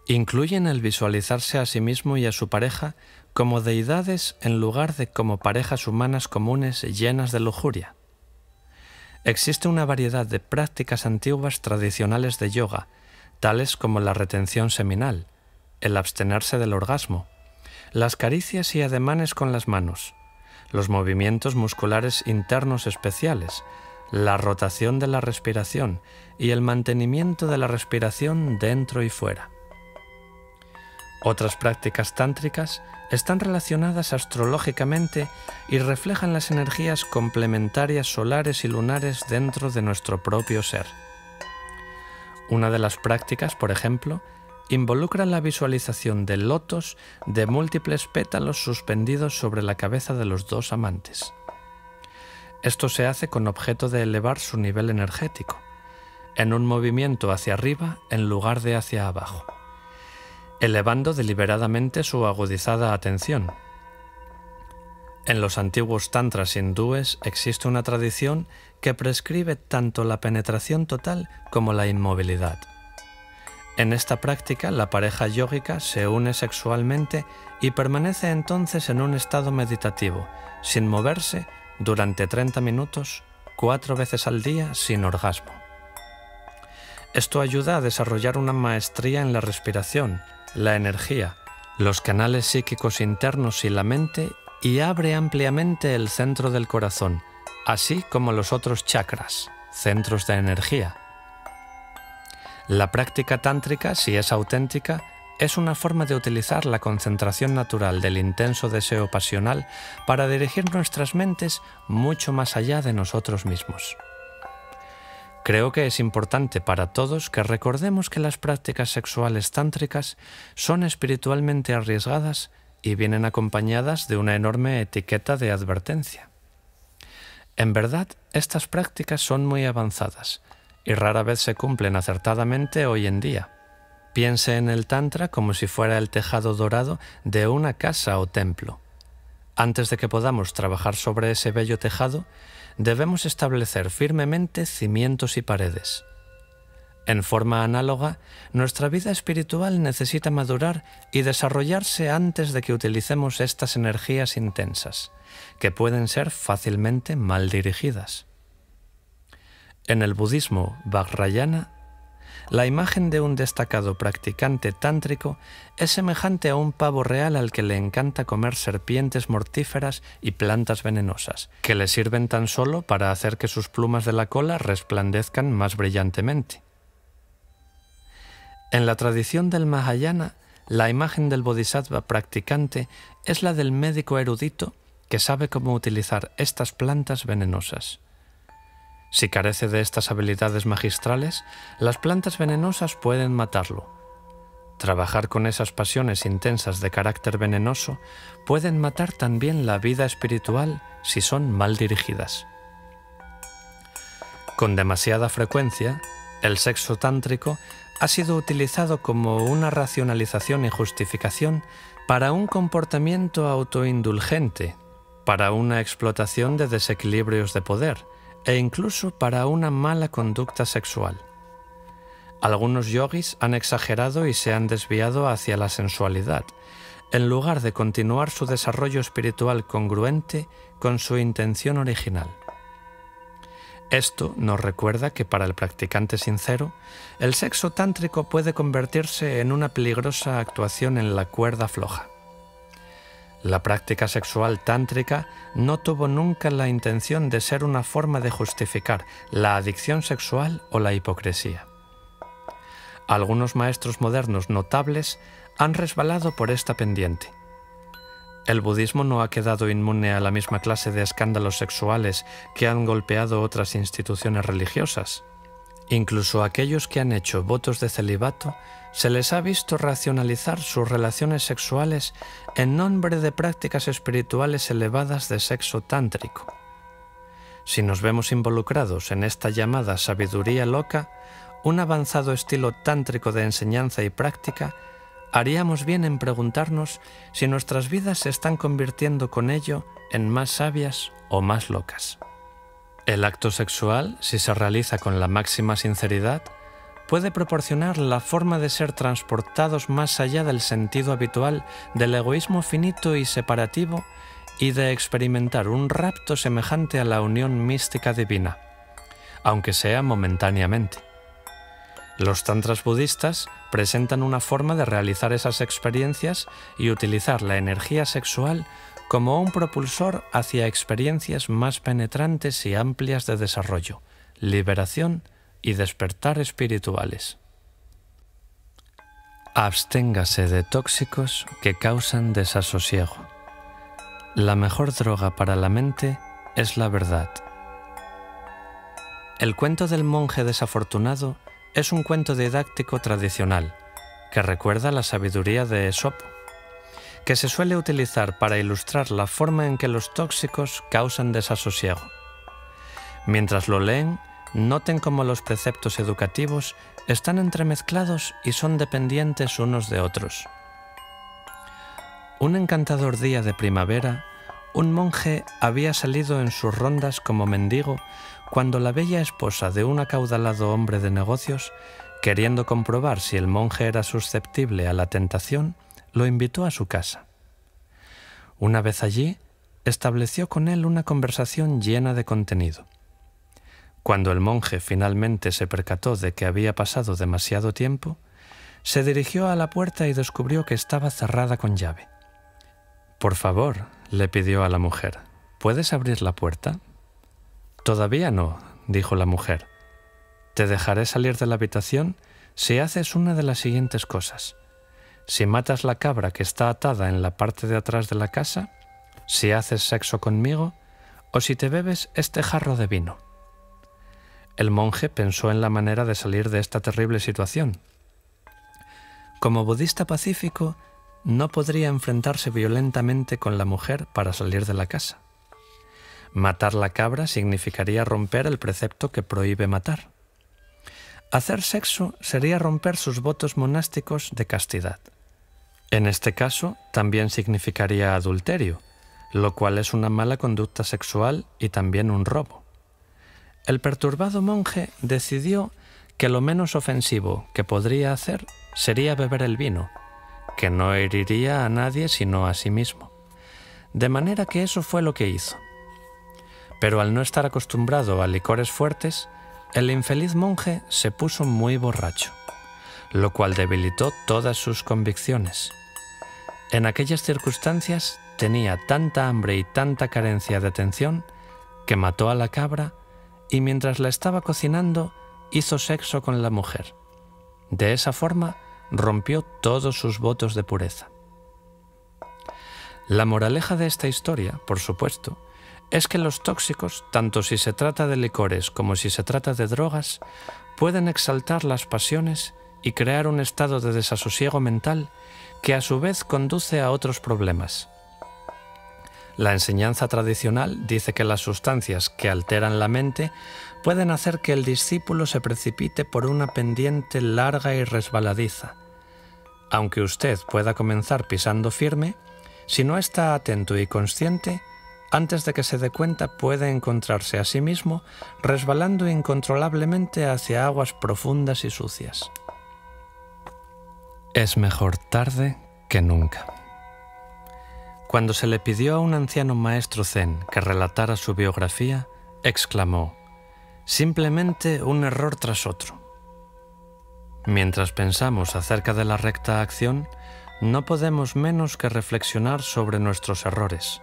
incluyen el visualizarse a sí mismo y a su pareja como deidades en lugar de como parejas humanas comunes llenas de lujuria. Existe una variedad de prácticas antiguas tradicionales de yoga, tales como la retención seminal, el abstenerse del orgasmo, las caricias y ademanes con las manos, los movimientos musculares internos especiales, la rotación de la respiración y el mantenimiento de la respiración dentro y fuera. Otras prácticas tántricas están relacionadas astrológicamente y reflejan las energías complementarias solares y lunares dentro de nuestro propio ser. Una de las prácticas, por ejemplo, involucra la visualización de lotos de múltiples pétalos suspendidos sobre la cabeza de los dos amantes. Esto se hace con objeto de elevar su nivel energético, en un movimiento hacia arriba en lugar de hacia abajo, elevando deliberadamente su agudizada atención. En los antiguos tantras hindúes existe una tradición que prescribe tanto la penetración total como la inmovilidad. En esta práctica, la pareja yógica se une sexualmente y permanece entonces en un estado meditativo, sin moverse, durante 30 minutos, 4 veces al día, sin orgasmo. Esto ayuda a desarrollar una maestría en la respiración, la energía, los canales psíquicos internos y la mente, y abre ampliamente el centro del corazón, así como los otros chakras, centros de energía. La práctica tántrica, si es auténtica, es una forma de utilizar la concentración natural del intenso deseo pasional para dirigir nuestras mentes mucho más allá de nosotros mismos. Creo que es importante para todos que recordemos que las prácticas sexuales tántricas son espiritualmente arriesgadas y vienen acompañadas de una enorme etiqueta de advertencia. En verdad, estas prácticas son muy avanzadas y rara vez se cumplen acertadamente hoy en día. Piense en el Tantra como si fuera el tejado dorado de una casa o templo. Antes de que podamos trabajar sobre ese bello tejado, debemos establecer firmemente cimientos y paredes. En forma análoga, nuestra vida espiritual necesita madurar y desarrollarse antes de que utilicemos estas energías intensas, que pueden ser fácilmente mal dirigidas. En el budismo Vajrayana, la imagen de un destacado practicante tántrico es semejante a un pavo real al que le encanta comer serpientes mortíferas y plantas venenosas, que le sirven tan solo para hacer que sus plumas de la cola resplandezcan más brillantemente. En la tradición del Mahayana, la imagen del bodhisattva practicante es la del médico erudito que sabe cómo utilizar estas plantas venenosas. Si carece de estas habilidades magistrales, las plantas venenosas pueden matarlo. Trabajar con esas pasiones intensas de carácter venenoso pueden matar también la vida espiritual si son mal dirigidas. Con demasiada frecuencia, el sexo tántrico ha sido utilizado como una racionalización y justificación para un comportamiento autoindulgente, para una explotación de desequilibrios de poder, e incluso para una mala conducta sexual. Algunos yogis han exagerado y se han desviado hacia la sensualidad, en lugar de continuar su desarrollo espiritual congruente con su intención original. Esto nos recuerda que para el practicante sincero, el sexo tántrico puede convertirse en una peligrosa actuación en la cuerda floja. La práctica sexual tántrica no tuvo nunca la intención de ser una forma de justificar la adicción sexual o la hipocresía. Algunos maestros modernos notables han resbalado por esta pendiente. El budismo no ha quedado inmune a la misma clase de escándalos sexuales que han golpeado otras instituciones religiosas. Incluso a aquellos que han hecho votos de celibato se les ha visto racionalizar sus relaciones sexuales en nombre de prácticas espirituales elevadas de sexo tántrico. Si nos vemos involucrados en esta llamada sabiduría loca, un avanzado estilo tántrico de enseñanza y práctica, haríamos bien en preguntarnos si nuestras vidas se están convirtiendo con ello en más sabias o más locas. El acto sexual, si se realiza con la máxima sinceridad, puede proporcionar la forma de ser transportados más allá del sentido habitual del egoísmo finito y separativo y de experimentar un rapto semejante a la unión mística divina, aunque sea momentáneamente. Los tantras budistas presentan una forma de realizar esas experiencias y utilizar la energía sexual como un propulsor hacia experiencias más penetrantes y amplias de desarrollo, liberación y despertar espirituales. Absténgase de tóxicos que causan desasosiego. La mejor droga para la mente es la verdad. El cuento del monje desafortunado es un cuento didáctico tradicional que recuerda la sabiduría de Esopo, que se suele utilizar para ilustrar la forma en que los tóxicos causan desasosiego. Mientras lo leen, noten cómo los preceptos educativos están entremezclados y son dependientes unos de otros. Un encantador día de primavera, un monje había salido en sus rondas como mendigo cuando la bella esposa de un acaudalado hombre de negocios, queriendo comprobar si el monje era susceptible a la tentación, lo invitó a su casa. Una vez allí, estableció con él una conversación llena de contenido. Cuando el monje finalmente se percató de que había pasado demasiado tiempo, se dirigió a la puerta y descubrió que estaba cerrada con llave. «Por favor», le pidió a la mujer, «¿puedes abrir la puerta?» «Todavía no», dijo la mujer. «Te dejaré salir de la habitación si haces una de las siguientes cosas. Si matas la cabra que está atada en la parte de atrás de la casa, si haces sexo conmigo o si te bebes este jarro de vino». El monje pensó en la manera de salir de esta terrible situación. Como budista pacífico, no podría enfrentarse violentamente con la mujer para salir de la casa. Matar la cabra significaría romper el precepto que prohíbe matar. Hacer sexo sería romper sus votos monásticos de castidad. En este caso, también significaría adulterio, lo cual es una mala conducta sexual y también un robo. El perturbado monje decidió que lo menos ofensivo que podría hacer sería beber el vino, que no heriría a nadie sino a sí mismo. De manera que eso fue lo que hizo. Pero al no estar acostumbrado a licores fuertes, el infeliz monje se puso muy borracho, lo cual debilitó todas sus convicciones. En aquellas circunstancias tenía tanta hambre y tanta carencia de atención que mató a la cabra y mientras la estaba cocinando hizo sexo con la mujer. De esa forma rompió todos sus votos de pureza. La moraleja de esta historia, por supuesto, es que los tóxicos, tanto si se trata de licores como si se trata de drogas, pueden exaltar las pasiones y crear un estado de desasosiego mental que a su vez conduce a otros problemas. La enseñanza tradicional dice que las sustancias que alteran la mente pueden hacer que el discípulo se precipite por una pendiente larga y resbaladiza. Aunque usted pueda comenzar pisando firme, si no está atento y consciente, antes de que se dé cuenta puede encontrarse a sí mismo resbalando incontrolablemente hacia aguas profundas y sucias. Es mejor tarde que nunca. Cuando se le pidió a un anciano maestro zen que relatara su biografía, exclamó: «Simplemente un error tras otro». Mientras pensamos acerca de la recta acción, no podemos menos que reflexionar sobre nuestros errores.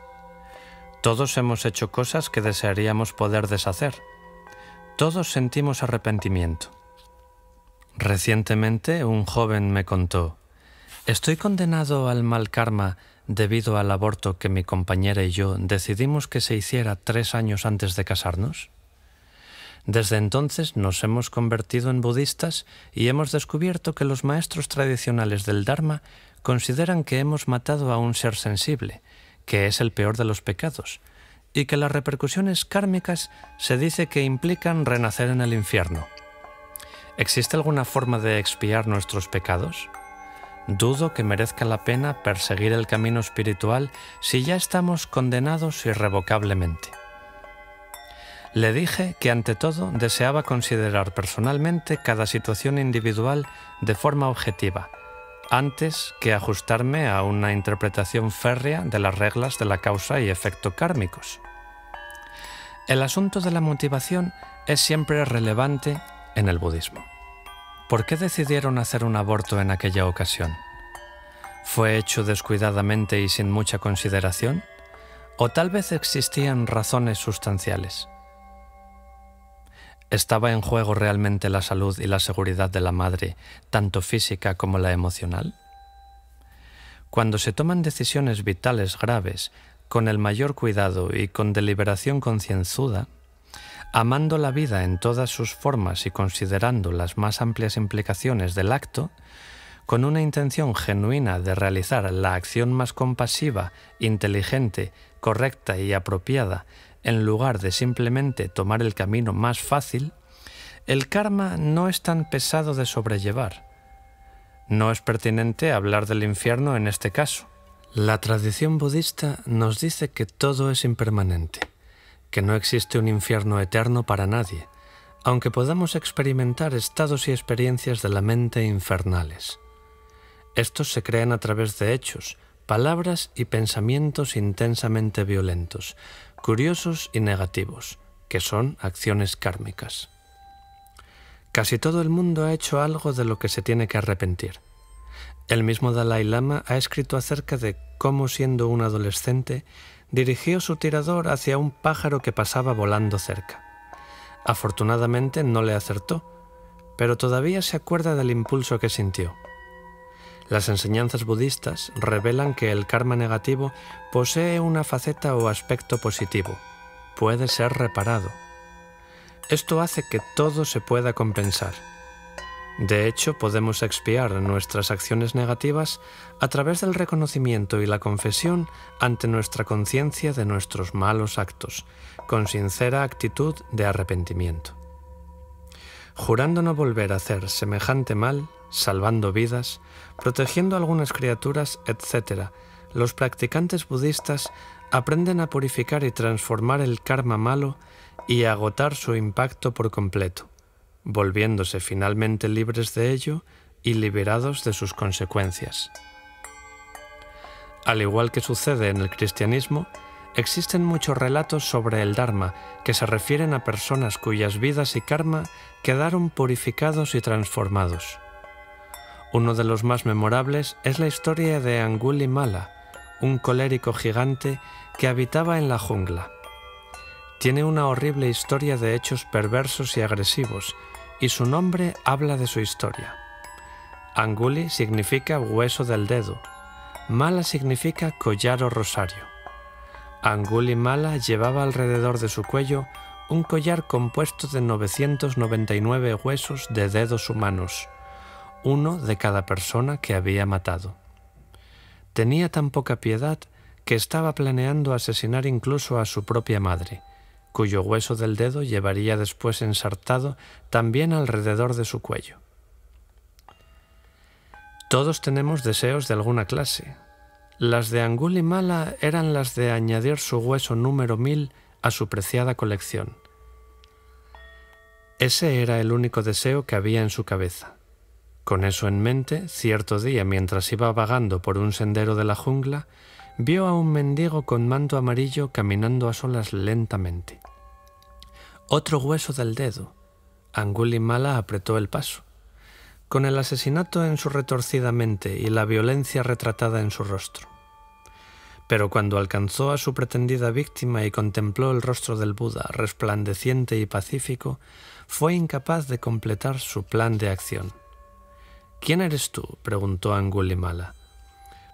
Todos hemos hecho cosas que desearíamos poder deshacer. Todos sentimos arrepentimiento. Recientemente un joven me contó: «Estoy condenado al mal karma debido al aborto que mi compañera y yo decidimos que se hiciera 3 años antes de casarnos». Desde entonces nos hemos convertido en budistas y hemos descubierto que los maestros tradicionales del Dharma consideran que hemos matado a un ser sensible, que es el peor de los pecados, y que las repercusiones kármicas se dice que implican renacer en el infierno. ¿Existe alguna forma de expiar nuestros pecados? Dudo que merezca la pena perseguir el camino espiritual si ya estamos condenados irrevocablemente. Le dije que ante todo deseaba considerar personalmente cada situación individual de forma objetiva, antes que ajustarme a una interpretación férrea de las reglas de la causa y efecto kármicos. El asunto de la motivación es siempre relevante en el budismo. ¿Por qué decidieron hacer un aborto en aquella ocasión? ¿Fue hecho descuidadamente y sin mucha consideración? ¿O tal vez existían razones sustanciales? ¿Estaba en juego realmente la salud y la seguridad de la madre, tanto física como la emocional? Cuando se toman decisiones vitales graves, con el mayor cuidado y con deliberación concienzuda, amando la vida en todas sus formas y considerando las más amplias implicaciones del acto, con una intención genuina de realizar la acción más compasiva, inteligente, correcta y apropiada, en lugar de simplemente tomar el camino más fácil, el karma no es tan pesado de sobrellevar. No es pertinente hablar del infierno en este caso. La tradición budista nos dice que todo es impermanente, que no existe un infierno eterno para nadie, aunque podamos experimentar estados y experiencias de la mente infernales. Estos se crean a través de hechos, palabras y pensamientos intensamente violentos, curiosos y negativos, que son acciones kármicas. Casi todo el mundo ha hecho algo de lo que se tiene que arrepentir. El mismo Dalai Lama ha escrito acerca de cómo, siendo un adolescente, dirigió su tirador hacia un pájaro que pasaba volando cerca. Afortunadamente no le acertó, pero todavía se acuerda del impulso que sintió. Las enseñanzas budistas revelan que el karma negativo posee una faceta o aspecto positivo. Puede ser reparado. Esto hace que todo se pueda compensar. De hecho, podemos expiar nuestras acciones negativas a través del reconocimiento y la confesión ante nuestra conciencia de nuestros malos actos, con sincera actitud de arrepentimiento. Jurando no volver a hacer semejante mal, salvando vidas, protegiendo a algunas criaturas, etc., los practicantes budistas aprenden a purificar y transformar el karma malo y a agotar su impacto por completo, volviéndose finalmente libres de ello y liberados de sus consecuencias. Al igual que sucede en el cristianismo, existen muchos relatos sobre el Dharma que se refieren a personas cuyas vidas y karma quedaron purificados y transformados. Uno de los más memorables es la historia de Angulimala, un colérico gigante que habitaba en la jungla. Tiene una horrible historia de hechos perversos y agresivos, y su nombre habla de su historia. Anguli significa hueso del dedo, Mala significa collar o rosario. Angulimala llevaba alrededor de su cuello un collar compuesto de 999 huesos de dedos humanos, uno de cada persona que había matado. Tenía tan poca piedad que estaba planeando asesinar incluso a su propia madre, cuyo hueso del dedo llevaría después ensartado también alrededor de su cuello. Todos tenemos deseos de alguna clase. Las de Angulimala eran las de añadir su hueso número 1000 a su preciada colección. Ese era el único deseo que había en su cabeza. Con eso en mente, cierto día, mientras iba vagando por un sendero de la jungla, vio a un mendigo con manto amarillo caminando a solas lentamente. Otro hueso del dedo. Angulimala apretó el paso. Con el asesinato en su retorcida mente y la violencia retratada en su rostro. Pero cuando alcanzó a su pretendida víctima y contempló el rostro del Buda resplandeciente y pacífico, fue incapaz de completar su plan de acción. «¿Quién eres tú?», preguntó Angulimala.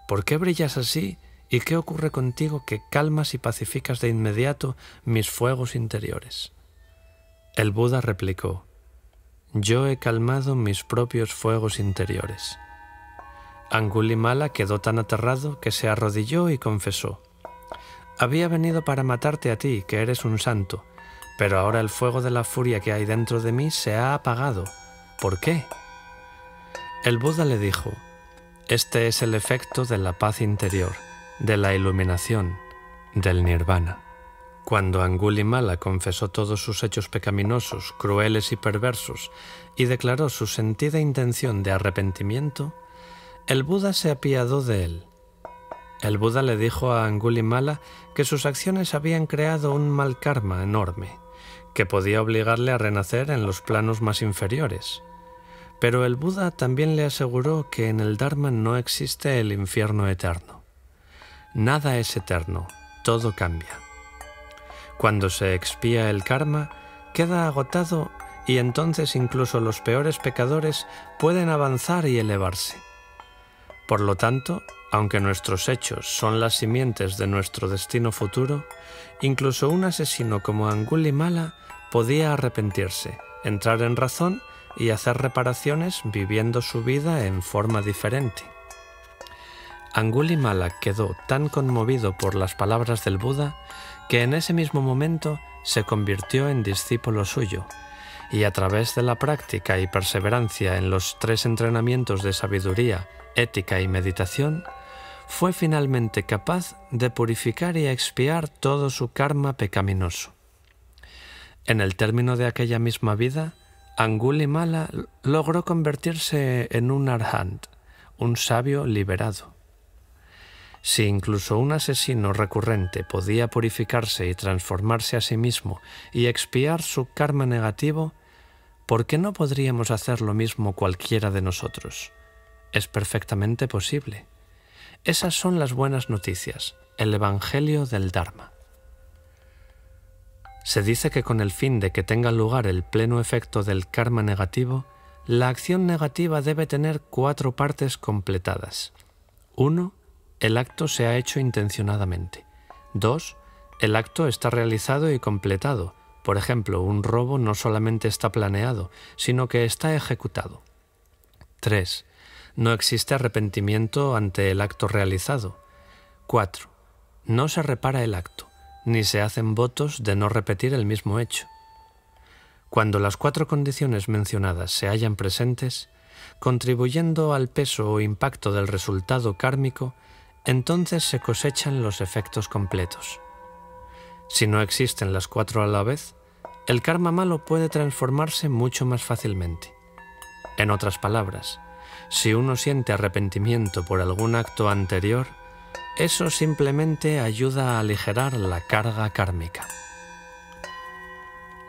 «¿Por qué brillas así y qué ocurre contigo que calmas y pacificas de inmediato mis fuegos interiores?» El Buda replicó: «Yo he calmado mis propios fuegos interiores». Angulimala quedó tan aterrado que se arrodilló y confesó: Había venido para matarte a ti, que eres un santo, pero ahora el fuego de la furia que hay dentro de mí se ha apagado. ¿Por qué? El Buda le dijo: este es el efecto de la paz interior, de la iluminación, del nirvana. Cuando Angulimala confesó todos sus hechos pecaminosos, crueles y perversos, y declaró su sentida intención de arrepentimiento, el Buda se apiadó de él. El Buda le dijo a Angulimala que sus acciones habían creado un mal karma enorme, que podía obligarle a renacer en los planos más inferiores. Pero el Buda también le aseguró que en el Dharma no existe el infierno eterno. Nada es eterno, todo cambia. Cuando se expía el karma, queda agotado y entonces incluso los peores pecadores pueden avanzar y elevarse. Por lo tanto, aunque nuestros hechos son las simientes de nuestro destino futuro, incluso un asesino como Angulimala podía arrepentirse, entrar en razón y hacer reparaciones viviendo su vida en forma diferente. Angulimala quedó tan conmovido por las palabras del Buda que en ese mismo momento se convirtió en discípulo suyo, y a través de la práctica y perseverancia en los 3 entrenamientos de sabiduría, ética y meditación, fue finalmente capaz de purificar y expiar todo su karma pecaminoso. En el término de aquella misma vida, Angulimala logró convertirse en un arhat, un sabio liberado. Si incluso un asesino recurrente podía purificarse y transformarse a sí mismo y expiar su karma negativo, ¿por qué no podríamos hacer lo mismo cualquiera de nosotros? Es perfectamente posible. Esas son las buenas noticias, el Evangelio del Dharma. Se dice que con el fin de que tenga lugar el pleno efecto del karma negativo, la acción negativa debe tener 4 partes completadas. 1. El acto se ha hecho intencionadamente. 2. El acto está realizado y completado. Por ejemplo, un robo no solamente está planeado, sino que está ejecutado. 3. No existe arrepentimiento ante el acto realizado. 4. No se repara el acto, ni se hacen votos de no repetir el mismo hecho. Cuando las 4 condiciones mencionadas se hallan presentes, contribuyendo al peso o impacto del resultado kármico, entonces se cosechan los efectos completos. Si no existen las 4 a la vez, el karma malo puede transformarse mucho más fácilmente. En otras palabras, si uno siente arrepentimiento por algún acto anterior, eso simplemente ayuda a aligerar la carga kármica.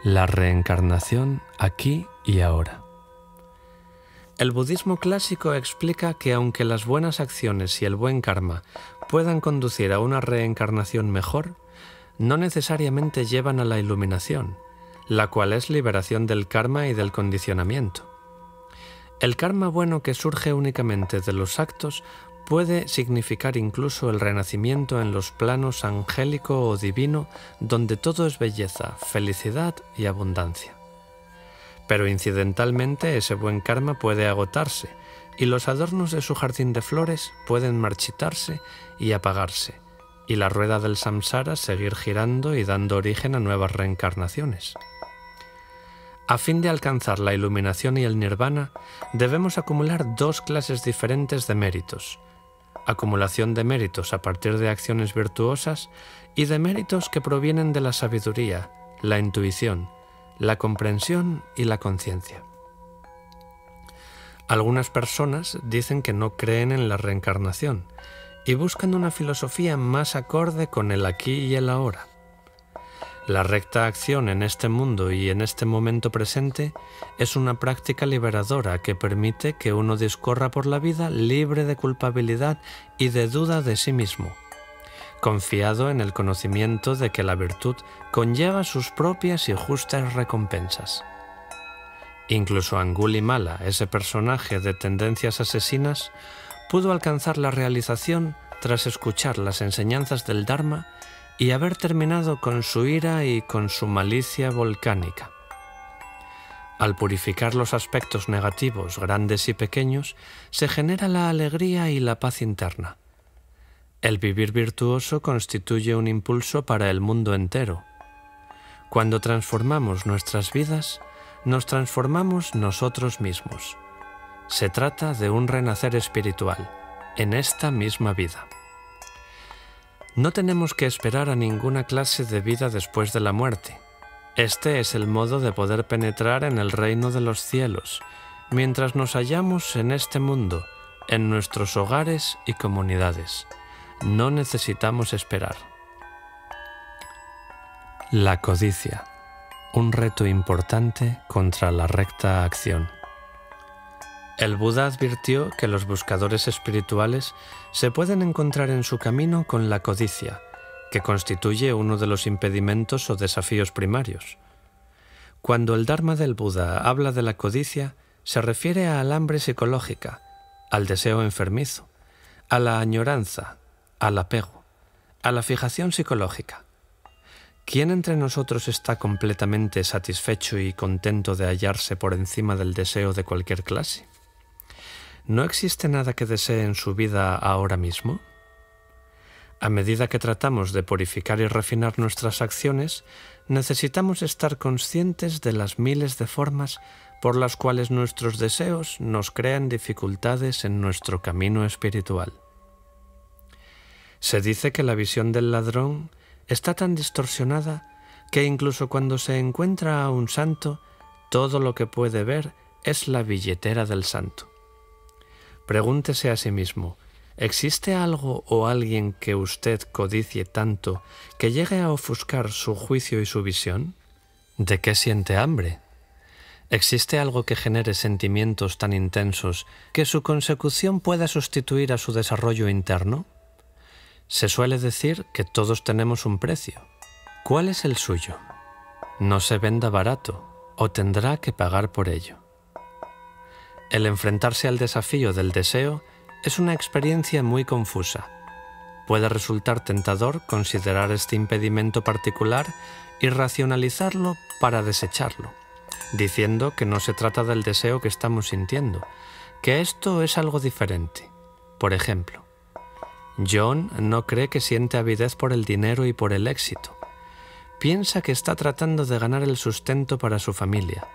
La reencarnación aquí y ahora. El budismo clásico explica que aunque las buenas acciones y el buen karma puedan conducir a una reencarnación mejor, no necesariamente llevan a la iluminación, la cual es liberación del karma y del condicionamiento. El karma bueno que surge únicamente de los actos puede significar incluso el renacimiento en los planos angélico o divino, donde todo es belleza, felicidad y abundancia. Pero incidentalmente ese buen karma puede agotarse y los adornos de su jardín de flores pueden marchitarse y apagarse, y la rueda del samsara seguir girando y dando origen a nuevas reencarnaciones. A fin de alcanzar la iluminación y el nirvana, debemos acumular 2 clases diferentes de méritos: acumulación de méritos a partir de acciones virtuosas y de méritos que provienen de la sabiduría, la intuición, la comprensión y la conciencia. Algunas personas dicen que no creen en la reencarnación y buscan una filosofía más acorde con el aquí y el ahora. La recta acción en este mundo y en este momento presente es una práctica liberadora que permite que uno discurra por la vida libre de culpabilidad y de duda de sí mismo, confiado en el conocimiento de que la virtud conlleva sus propias y justas recompensas. Incluso Angulimala, ese personaje de tendencias asesinas, pudo alcanzar la realización tras escuchar las enseñanzas del Dharma y haber terminado con su ira y con su malicia volcánica. Al purificar los aspectos negativos, grandes y pequeños, se genera la alegría y la paz interna. El vivir virtuoso constituye un impulso para el mundo entero. Cuando transformamos nuestras vidas, nos transformamos nosotros mismos. Se trata de un renacer espiritual, en esta misma vida. No tenemos que esperar a ninguna clase de vida después de la muerte. Este es el modo de poder penetrar en el reino de los cielos, mientras nos hallamos en este mundo, en nuestros hogares y comunidades. No necesitamos esperar. La codicia, un reto importante contra la recta acción. El Buda advirtió que los buscadores espirituales se pueden encontrar en su camino con la codicia, que constituye uno de los impedimentos o desafíos primarios. Cuando el Dharma del Buda habla de la codicia, se refiere al hambre psicológica, al deseo enfermizo, a la añoranza, al apego, a la fijación psicológica. ¿Quién entre nosotros está completamente satisfecho y contento de hallarse por encima del deseo de cualquier clase? ¿No existe nada que desee en su vida ahora mismo? A medida que tratamos de purificar y refinar nuestras acciones, necesitamos estar conscientes de las miles de formas por las cuales nuestros deseos nos crean dificultades en nuestro camino espiritual. Se dice que la visión del ladrón está tan distorsionada que incluso cuando se encuentra a un santo, todo lo que puede ver es la billetera del santo. Pregúntese a sí mismo, ¿existe algo o alguien que usted codicie tanto que llegue a ofuscar su juicio y su visión? ¿De qué siente hambre? ¿Existe algo que genere sentimientos tan intensos que su consecución pueda sustituir a su desarrollo interno? Se suele decir que todos tenemos un precio. ¿Cuál es el suyo? No se venda barato o tendrá que pagar por ello. El enfrentarse al desafío del deseo es una experiencia muy confusa. Puede resultar tentador considerar este impedimento particular y racionalizarlo para desecharlo, diciendo que no se trata del deseo que estamos sintiendo, que esto es algo diferente. Por ejemplo, John no cree que siente avidez por el dinero y por el éxito. Piensa que está tratando de ganar el sustento para su familia.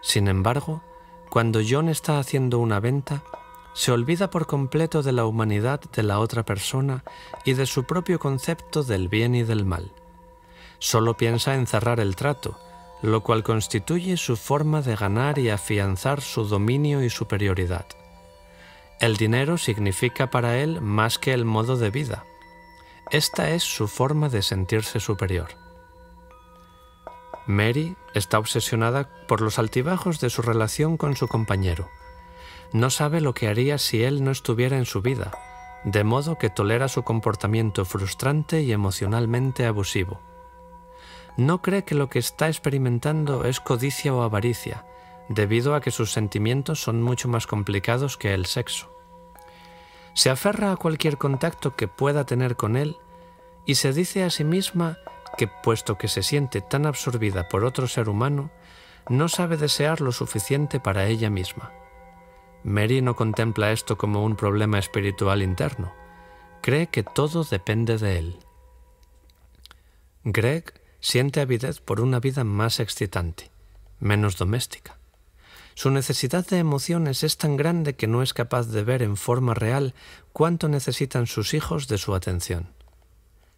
Sin embargo, cuando John está haciendo una venta, se olvida por completo de la humanidad de la otra persona y de su propio concepto del bien y del mal. Solo piensa en cerrar el trato, lo cual constituye su forma de ganar y afianzar su dominio y superioridad. El dinero significa para él más que el modo de vida. Esta es su forma de sentirse superior. Mary está obsesionada por los altibajos de su relación con su compañero. No sabe lo que haría si él no estuviera en su vida, de modo que tolera su comportamiento frustrante y emocionalmente abusivo. No cree que lo que está experimentando es codicia o avaricia, debido a que sus sentimientos son mucho más complicados que el sexo. Se aferra a cualquier contacto que pueda tener con él y se dice a sí misma que, puesto que se siente tan absorbida por otro ser humano, no sabe desear lo suficiente para ella misma. Mary no contempla esto como un problema espiritual interno. Cree que todo depende de él. Greg siente avidez por una vida más excitante, menos doméstica. Su necesidad de emociones es tan grande que no es capaz de ver en forma real cuánto necesitan sus hijos de su atención.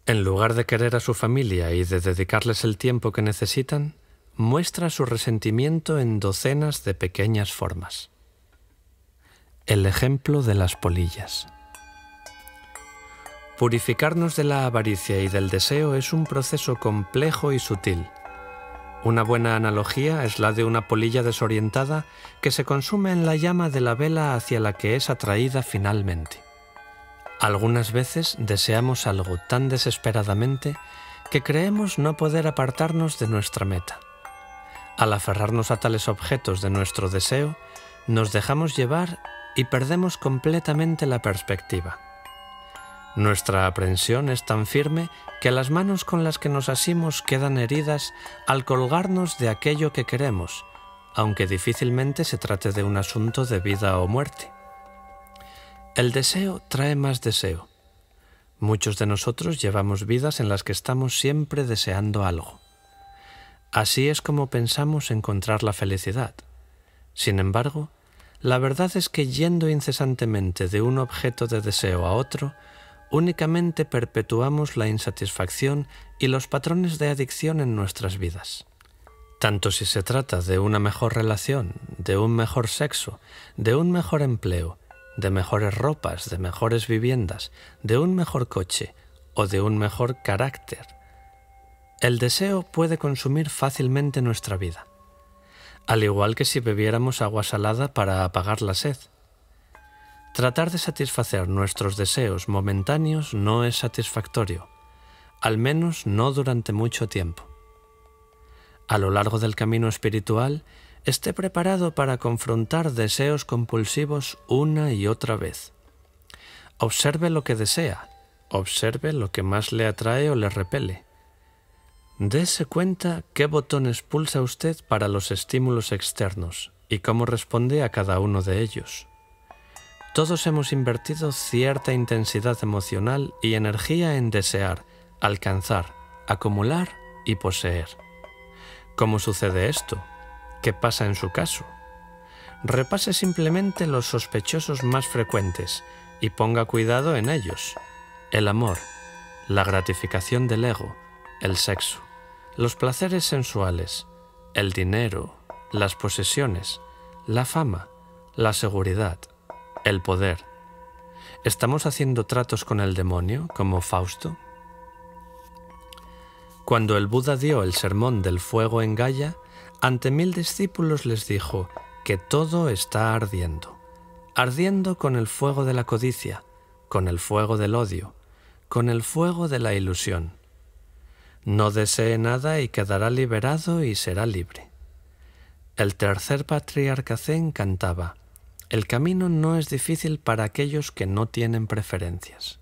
En lugar de querer a su familia y de dedicarles el tiempo que necesitan, muestra su resentimiento en docenas de pequeñas formas. El ejemplo de las polillas. Purificarnos de la avaricia y del deseo es un proceso complejo y sutil. Una buena analogía es la de una polilla desorientada que se consume en la llama de la vela hacia la que es atraída finalmente. Algunas veces deseamos algo tan desesperadamente que creemos no poder apartarnos de nuestra meta. Al aferrarnos a tales objetos de nuestro deseo, nos dejamos llevar y perdemos completamente la perspectiva. Nuestra aprensión es tan firme que las manos con las que nos asimos quedan heridas al colgarnos de aquello que queremos, aunque difícilmente se trate de un asunto de vida o muerte. El deseo trae más deseo. Muchos de nosotros llevamos vidas en las que estamos siempre deseando algo. Así es como pensamos encontrar la felicidad. Sin embargo, la verdad es que yendo incesantemente de un objeto de deseo a otro, únicamente perpetuamos la insatisfacción y los patrones de adicción en nuestras vidas. Tanto si se trata de una mejor relación, de un mejor sexo, de un mejor empleo, de mejores ropas, de mejores viviendas, de un mejor coche o de un mejor carácter. El deseo puede consumir fácilmente nuestra vida, al igual que si bebiéramos agua salada para apagar la sed. Tratar de satisfacer nuestros deseos momentáneos no es satisfactorio, al menos no durante mucho tiempo. A lo largo del camino espiritual, esté preparado para confrontar deseos compulsivos una y otra vez. Observe lo que desea, observe lo que más le atrae o le repele. Dese cuenta qué botones pulsa usted para los estímulos externos y cómo responde a cada uno de ellos. Todos hemos invertido cierta intensidad emocional y energía en desear, alcanzar, acumular y poseer. ¿Cómo sucede esto? ¿Qué pasa en su caso? Repase simplemente los sospechosos más frecuentes y ponga cuidado en ellos: el amor, la gratificación del ego, el sexo, los placeres sensuales, el dinero, las posesiones, la fama, la seguridad, el poder. ¿Estamos haciendo tratos con el demonio, como Fausto? Cuando el Buda dio el sermón del fuego en Gaya, ante 1000 discípulos les dijo que todo está ardiendo, ardiendo con el fuego de la codicia, con el fuego del odio, con el fuego de la ilusión. No desee nada y quedará liberado y será libre. El tercer patriarca Zen cantaba: el camino no es difícil para aquellos que no tienen preferencias.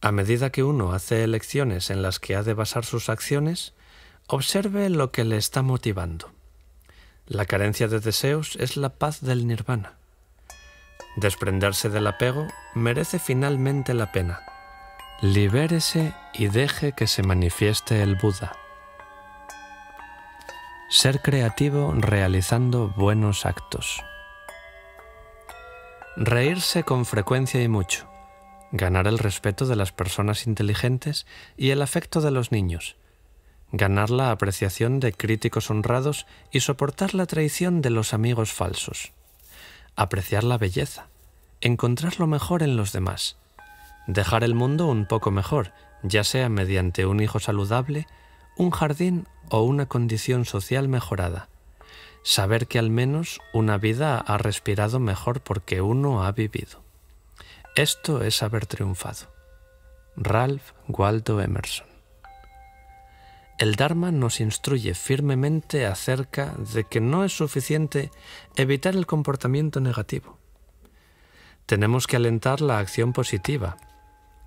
A medida que uno hace elecciones en las que ha de basar sus acciones, observe lo que le está motivando. La carencia de deseos es la paz del nirvana. Desprenderse del apego merece finalmente la pena. Libérese y deje que se manifieste el Buda. Ser creativo realizando buenos actos. Reírse con frecuencia y mucho. Ganar el respeto de las personas inteligentes y el afecto de los niños. Ganar la apreciación de críticos honrados y soportar la traición de los amigos falsos. Apreciar la belleza. Encontrar lo mejor en los demás. Dejar el mundo un poco mejor, ya sea mediante un hijo saludable, un jardín o una condición social mejorada. Saber que al menos una vida ha respirado mejor porque uno ha vivido. Esto es haber triunfado. Ralph Waldo Emerson. El Dharma nos instruye firmemente acerca de que no es suficiente evitar el comportamiento negativo. Tenemos que alentar la acción positiva.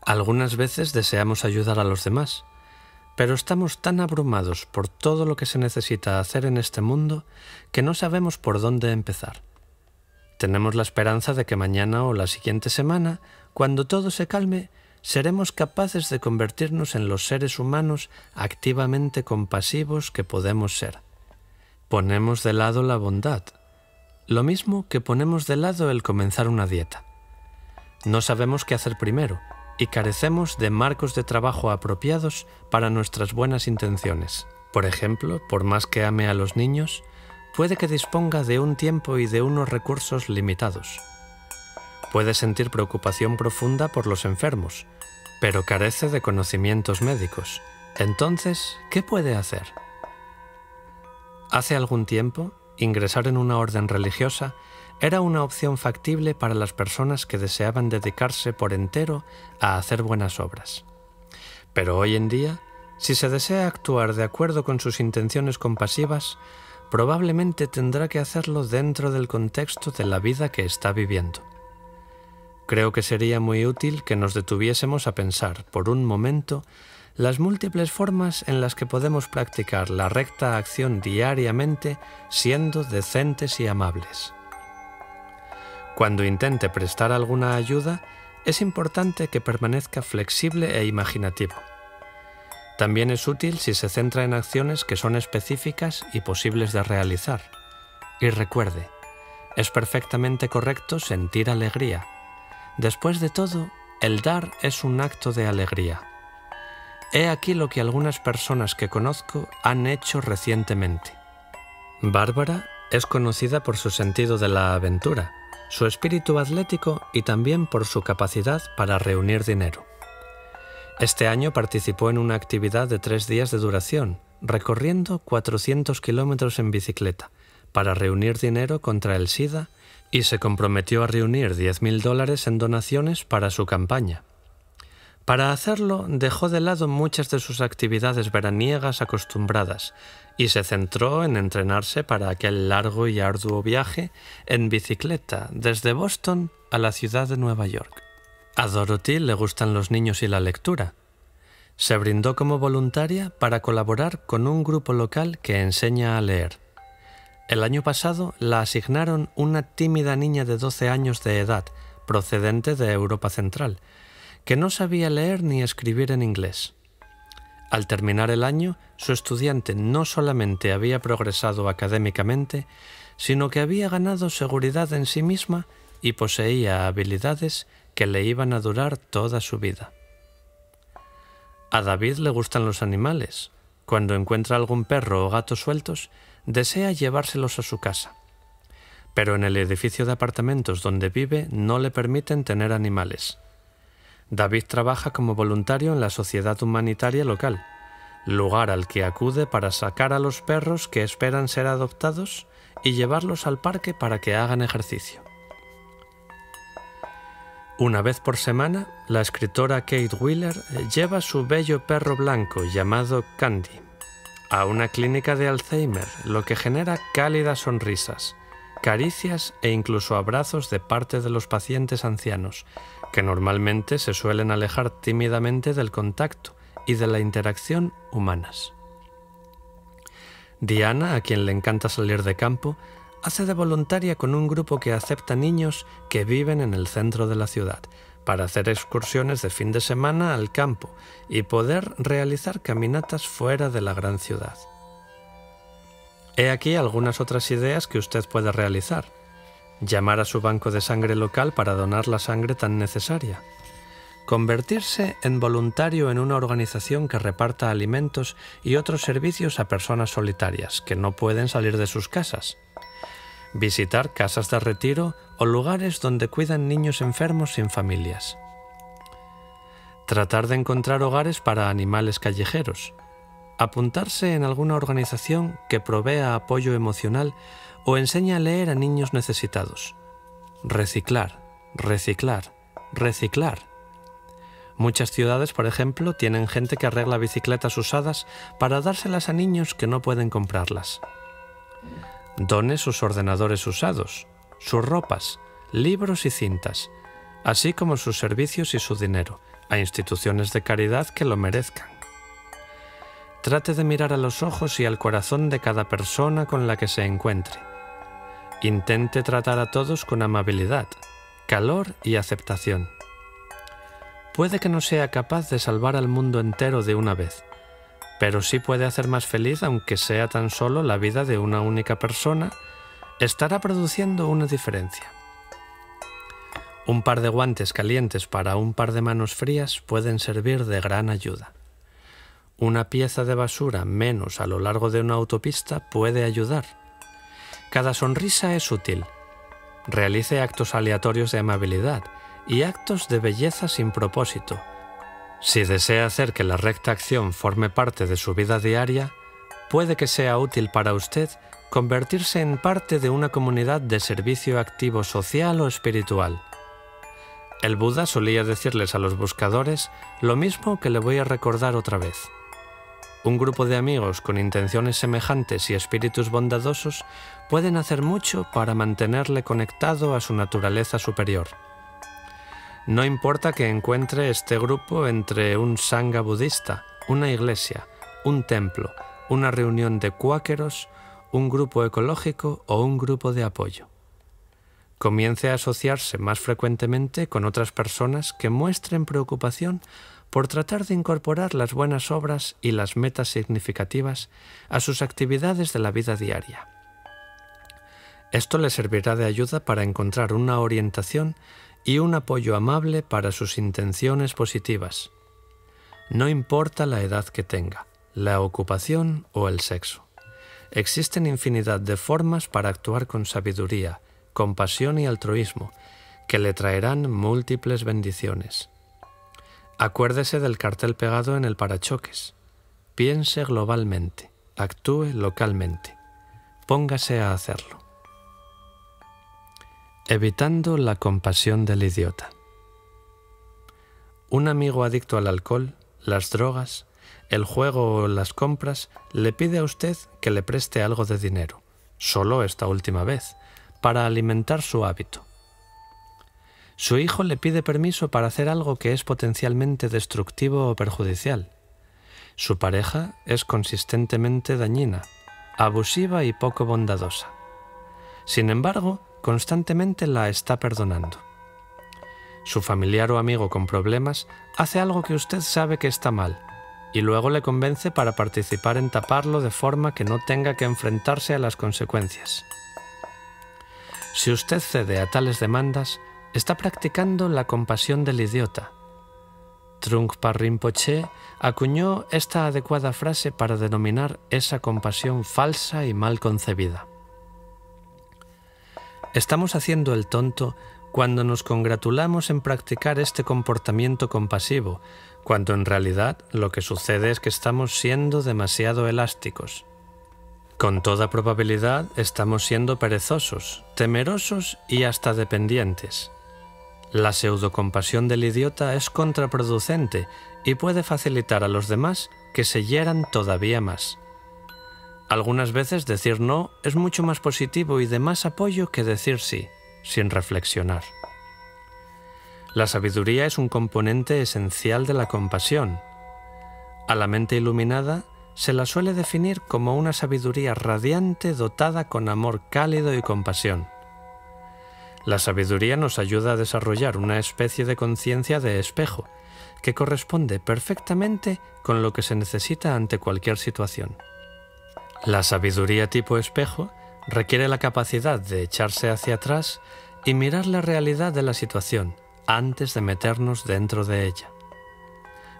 Algunas veces deseamos ayudar a los demás, pero estamos tan abrumados por todo lo que se necesita hacer en este mundo que no sabemos por dónde empezar. Tenemos la esperanza de que mañana o la siguiente semana, cuando todo se calme, seremos capaces de convertirnos en los seres humanos activamente compasivos que podemos ser. Ponemos de lado la bondad, lo mismo que ponemos de lado el comenzar una dieta. No sabemos qué hacer primero y carecemos de marcos de trabajo apropiados para nuestras buenas intenciones. Por ejemplo, por más que ame a los niños, puede que disponga de un tiempo y de unos recursos limitados. Puede sentir preocupación profunda por los enfermos, pero carece de conocimientos médicos. Entonces, ¿qué puede hacer? Hace algún tiempo, ingresar en una orden religiosa era una opción factible para las personas que deseaban dedicarse por entero a hacer buenas obras. Pero hoy en día, si se desea actuar de acuerdo con sus intenciones compasivas, probablemente tendrá que hacerlo dentro del contexto de la vida que está viviendo. Creo que sería muy útil que nos detuviésemos a pensar, por un momento, las múltiples formas en las que podemos practicar la recta acción diariamente siendo decentes y amables. Cuando intente prestar alguna ayuda, es importante que permanezca flexible e imaginativo. También es útil si se centra en acciones que son específicas y posibles de realizar. Y recuerde, es perfectamente correcto sentir alegría. Después de todo, el dar es un acto de alegría. He aquí lo que algunas personas que conozco han hecho recientemente. Bárbara es conocida por su sentido de la aventura, su espíritu atlético y también por su capacidad para reunir dinero. Este año participó en una actividad de 3 días de duración, recorriendo 400 kilómetros en bicicleta, para reunir dinero contra el SIDA y se comprometió a reunir $10.000 en donaciones para su campaña. Para hacerlo, dejó de lado muchas de sus actividades veraniegas acostumbradas y se centró en entrenarse para aquel largo y arduo viaje en bicicleta desde Boston a la ciudad de Nueva York. A Dorothy le gustan los niños y la lectura. Se brindó como voluntaria para colaborar con un grupo local que enseña a leer. El año pasado la asignaron una tímida niña de 12 años de edad, procedente de Europa Central, que no sabía leer ni escribir en inglés. Al terminar el año, su estudiante no solamente había progresado académicamente, sino que había ganado seguridad en sí misma y poseía habilidades que le iban a durar toda su vida. A David le gustan los animales. Cuando encuentra algún perro o gato sueltos, desea llevárselos a su casa. Pero en el edificio de apartamentos donde vive no le permiten tener animales. David trabaja como voluntario en la sociedad humanitaria local, lugar al que acude para sacar a los perros que esperan ser adoptados y llevarlos al parque para que hagan ejercicio. Una vez por semana, la escritora Kate Wheeler lleva a su bello perro blanco llamado Candy a una clínica de Alzheimer, lo que genera cálidas sonrisas, caricias e incluso abrazos de parte de los pacientes ancianos, que normalmente se suelen alejar tímidamente del contacto y de la interacción humanas. Diana, a quien le encanta salir de campo, hace de voluntaria con un grupo que acepta niños que viven en el centro de la ciudad, para hacer excursiones de fin de semana al campo y poder realizar caminatas fuera de la gran ciudad. He aquí algunas otras ideas que usted puede realizar. Llamar a su banco de sangre local para donar la sangre tan necesaria. Convertirse en voluntario en una organización que reparta alimentos y otros servicios a personas solitarias que no pueden salir de sus casas. Visitar casas de retiro o lugares donde cuidan niños enfermos sin familias. Tratar de encontrar hogares para animales callejeros. Apuntarse en alguna organización que provea apoyo emocional o enseña a leer a niños necesitados. Reciclar, reciclar, reciclar. Muchas ciudades, por ejemplo, tienen gente que arregla bicicletas usadas para dárselas a niños que no pueden comprarlas. Done sus ordenadores usados, sus ropas, libros y cintas, así como sus servicios y su dinero, a instituciones de caridad que lo merezcan. Trate de mirar a los ojos y al corazón de cada persona con la que se encuentre. Intente tratar a todos con amabilidad, calor y aceptación. Puede que no sea capaz de salvar al mundo entero de una vez, pero sí puede hacer más feliz, aunque sea tan solo la vida de una única persona, estará produciendo una diferencia. Un par de guantes calientes para un par de manos frías pueden servir de gran ayuda. Una pieza de basura menos a lo largo de una autopista puede ayudar. Cada sonrisa es útil. Realice actos aleatorios de amabilidad y actos de belleza sin propósito. Si desea hacer que la recta acción forme parte de su vida diaria, puede que sea útil para usted convertirse en parte de una comunidad de servicio activo social o espiritual. El Buda solía decirles a los buscadores lo mismo que le voy a recordar otra vez. Un grupo de amigos con intenciones semejantes y espíritus bondadosos pueden hacer mucho para mantenerle conectado a su naturaleza superior. No importa que encuentre este grupo entre un sangha budista, una iglesia, un templo, una reunión de cuáqueros, un grupo ecológico o un grupo de apoyo. Comience a asociarse más frecuentemente con otras personas que muestren preocupación por tratar de incorporar las buenas obras y las metas significativas a sus actividades de la vida diaria. Esto le servirá de ayuda para encontrar una orientación y un apoyo amable para sus intenciones positivas. No importa la edad que tenga, la ocupación o el sexo. Existen infinidad de formas para actuar con sabiduría, compasión y altruismo, que le traerán múltiples bendiciones. Acuérdese del cartel pegado en el parachoques. Piense globalmente, actúe localmente. Póngase a hacerlo. Evitando la compasión del idiota. Un amigo adicto al alcohol, las drogas, el juego o las compras le pide a usted que le preste algo de dinero, solo esta última vez, para alimentar su hábito. Su hijo le pide permiso para hacer algo que es potencialmente destructivo o perjudicial. Su pareja es consistentemente dañina, abusiva y poco bondadosa. Sin embargo, constantemente la está perdonando. Su familiar o amigo con problemas hace algo que usted sabe que está mal y luego le convence para participar en taparlo de forma que no tenga que enfrentarse a las consecuencias. Si usted cede a tales demandas, está practicando la compasión del idiota. Trungpa Rinpoche acuñó esta adecuada frase para denominar esa compasión falsa y mal concebida. Estamos haciendo el tonto cuando nos congratulamos en practicar este comportamiento compasivo, cuando en realidad lo que sucede es que estamos siendo demasiado elásticos. Con toda probabilidad estamos siendo perezosos, temerosos y hasta dependientes. La pseudocompasión del idiota es contraproducente y puede facilitar a los demás que se hieran todavía más. Algunas veces decir no es mucho más positivo y de más apoyo que decir sí, sin reflexionar. La sabiduría es un componente esencial de la compasión. A la mente iluminada se la suele definir como una sabiduría radiante dotada con amor cálido y compasión. La sabiduría nos ayuda a desarrollar una especie de conciencia de espejo que corresponde perfectamente con lo que se necesita ante cualquier situación. La sabiduría tipo espejo requiere la capacidad de echarse hacia atrás y mirar la realidad de la situación antes de meternos dentro de ella.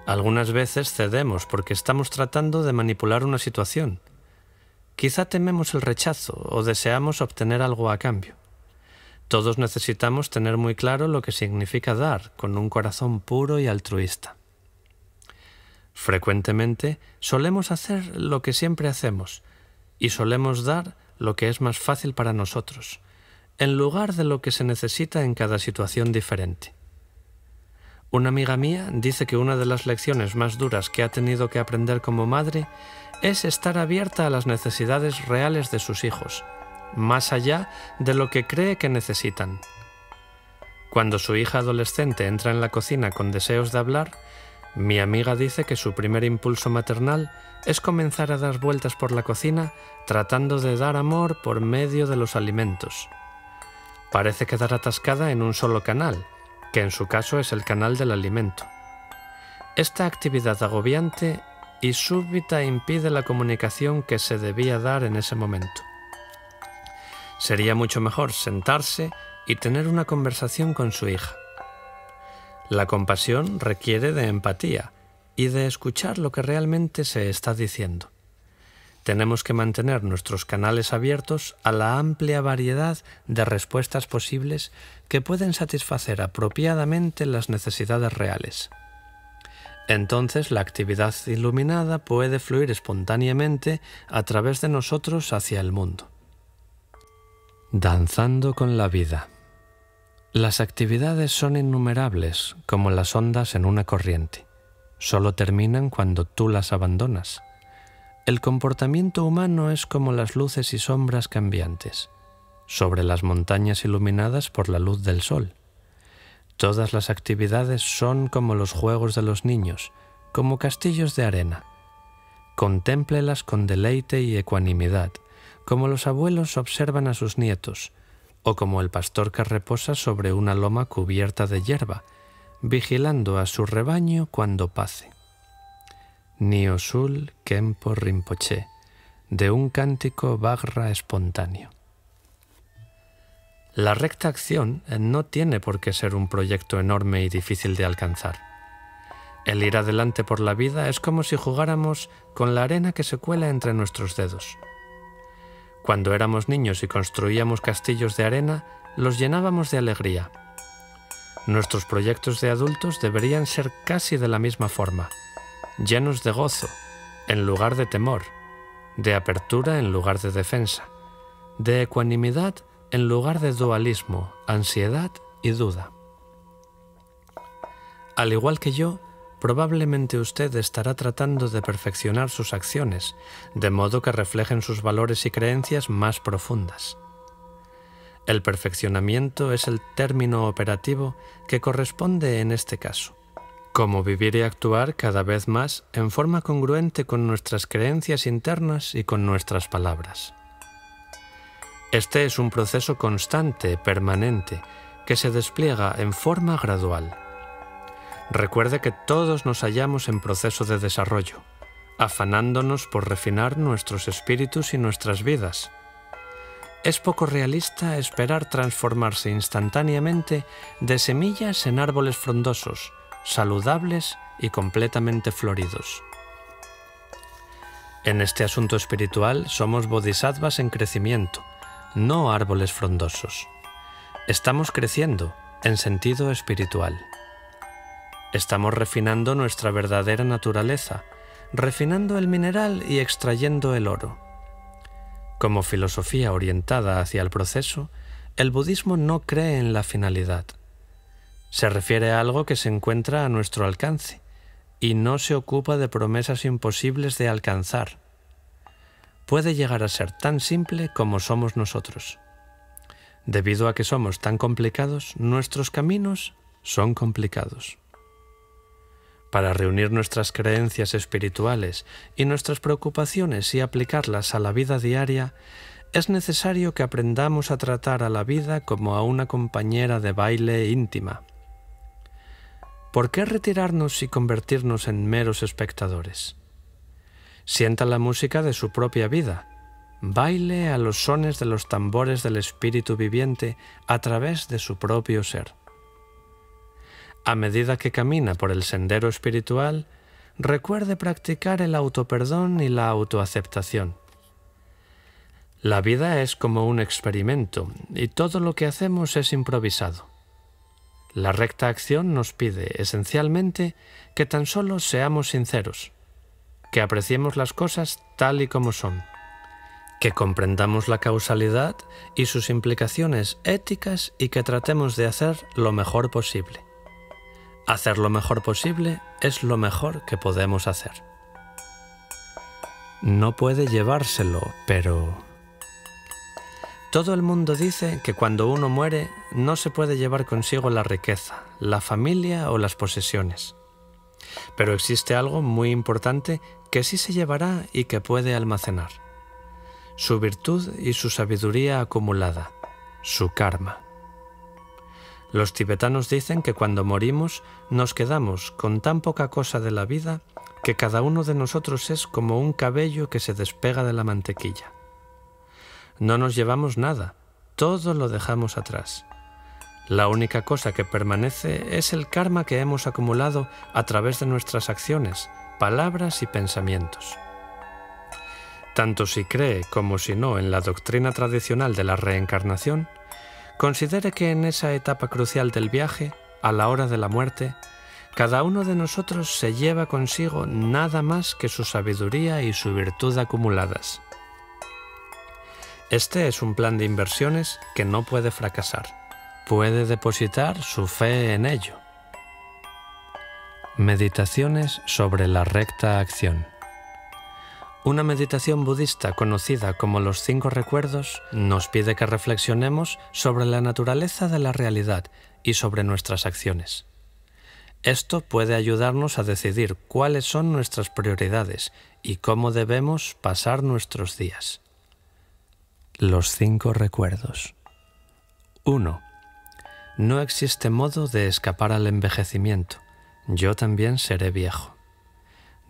Algunas veces cedemos porque estamos tratando de manipular una situación. Quizá tememos el rechazo o deseamos obtener algo a cambio. Todos necesitamos tener muy claro lo que significa dar con un corazón puro y altruista. Frecuentemente solemos hacer lo que siempre hacemos y solemos dar lo que es más fácil para nosotros, en lugar de lo que se necesita en cada situación diferente. Una amiga mía dice que una de las lecciones más duras que ha tenido que aprender como madre es estar abierta a las necesidades reales de sus hijos, más allá de lo que cree que necesitan. Cuando su hija adolescente entra en la cocina con deseos de hablar, mi amiga dice que su primer impulso maternal es comenzar a dar vueltas por la cocina tratando de dar amor por medio de los alimentos. Parece quedar atascada en un solo canal, que en su caso es el canal del alimento. Esta actividad agobiante y súbita impide la comunicación que se debía dar en ese momento. Sería mucho mejor sentarse y tener una conversación con su hija. La compasión requiere de empatía y de escuchar lo que realmente se está diciendo. Tenemos que mantener nuestros canales abiertos a la amplia variedad de respuestas posibles que pueden satisfacer apropiadamente las necesidades reales. Entonces la actividad iluminada puede fluir espontáneamente a través de nosotros hacia el mundo. Danzando con la vida. Las actividades son innumerables como las ondas en una corriente. Solo terminan cuando tú las abandonas. El comportamiento humano es como las luces y sombras cambiantes, sobre las montañas iluminadas por la luz del sol. Todas las actividades son como los juegos de los niños, como castillos de arena. Contémplelas con deleite y ecuanimidad, como los abuelos observan a sus nietos, o como el pastor que reposa sobre una loma cubierta de hierba, vigilando a su rebaño cuando pace. Nyosul Khenpo Rinpoche, de un cántico Vajra espontáneo. La recta acción no tiene por qué ser un proyecto enorme y difícil de alcanzar. El ir adelante por la vida es como si jugáramos con la arena que se cuela entre nuestros dedos. Cuando éramos niños y construíamos castillos de arena, los llenábamos de alegría. Nuestros proyectos de adultos deberían ser casi de la misma forma, llenos de gozo, en lugar de temor, de apertura en lugar de defensa, de ecuanimidad en lugar de dualismo, ansiedad y duda. Al igual que yo, probablemente usted estará tratando de perfeccionar sus acciones, de modo que reflejen sus valores y creencias más profundas. El perfeccionamiento es el término operativo que corresponde en este caso. Cómo vivir y actuar cada vez más en forma congruente con nuestras creencias internas y con nuestras palabras. Este es un proceso constante, permanente, que se despliega en forma gradual. Recuerde que todos nos hallamos en proceso de desarrollo, afanándonos por refinar nuestros espíritus y nuestras vidas. Es poco realista esperar transformarse instantáneamente de semillas en árboles frondosos, saludables y completamente floridos. En este asunto espiritual somos bodhisattvas en crecimiento, no árboles frondosos. Estamos creciendo en sentido espiritual. Estamos refinando nuestra verdadera naturaleza, refinando el mineral y extrayendo el oro. Como filosofía orientada hacia el proceso, el budismo no cree en la finalidad. Se refiere a algo que se encuentra a nuestro alcance y no se ocupa de promesas imposibles de alcanzar. Puede llegar a ser tan simple como somos nosotros. Debido a que somos tan complicados, nuestros caminos son complicados. Para reunir nuestras creencias espirituales y nuestras preocupaciones y aplicarlas a la vida diaria, es necesario que aprendamos a tratar a la vida como a una compañera de baile íntima. ¿Por qué retirarnos y convertirnos en meros espectadores? Sienta la música de su propia vida. Baile a los sones de los tambores del espíritu viviente a través de su propio ser. A medida que camina por el sendero espiritual, recuerde practicar el autoperdón y la autoaceptación. La vida es como un experimento y todo lo que hacemos es improvisado. La recta acción nos pide, esencialmente, que tan solo seamos sinceros, que apreciemos las cosas tal y como son, que comprendamos la causalidad y sus implicaciones éticas y que tratemos de hacer lo mejor posible. Hacer lo mejor posible es lo mejor que podemos hacer. No puede llevárselo, pero... Todo el mundo dice que cuando uno muere no se puede llevar consigo la riqueza, la familia o las posesiones. Pero existe algo muy importante que sí se llevará y que puede almacenar. Su virtud y su sabiduría acumulada, su karma. Los tibetanos dicen que cuando morimos nos quedamos con tan poca cosa de la vida que cada uno de nosotros es como un cabello que se despega de la mantequilla. No nos llevamos nada, todo lo dejamos atrás. La única cosa que permanece es el karma que hemos acumulado a través de nuestras acciones, palabras y pensamientos. Tanto si cree como si no en la doctrina tradicional de la reencarnación, considere que en esa etapa crucial del viaje, a la hora de la muerte, cada uno de nosotros se lleva consigo nada más que su sabiduría y su virtud acumuladas. Este es un plan de inversiones que no puede fracasar. Puede depositar su fe en ello. Meditaciones sobre la recta acción. Una meditación budista conocida como los 5 recuerdos nos pide que reflexionemos sobre la naturaleza de la realidad y sobre nuestras acciones. Esto puede ayudarnos a decidir cuáles son nuestras prioridades y cómo debemos pasar nuestros días. Los 5 recuerdos. 1. No existe modo de escapar al envejecimiento. Yo también seré viejo.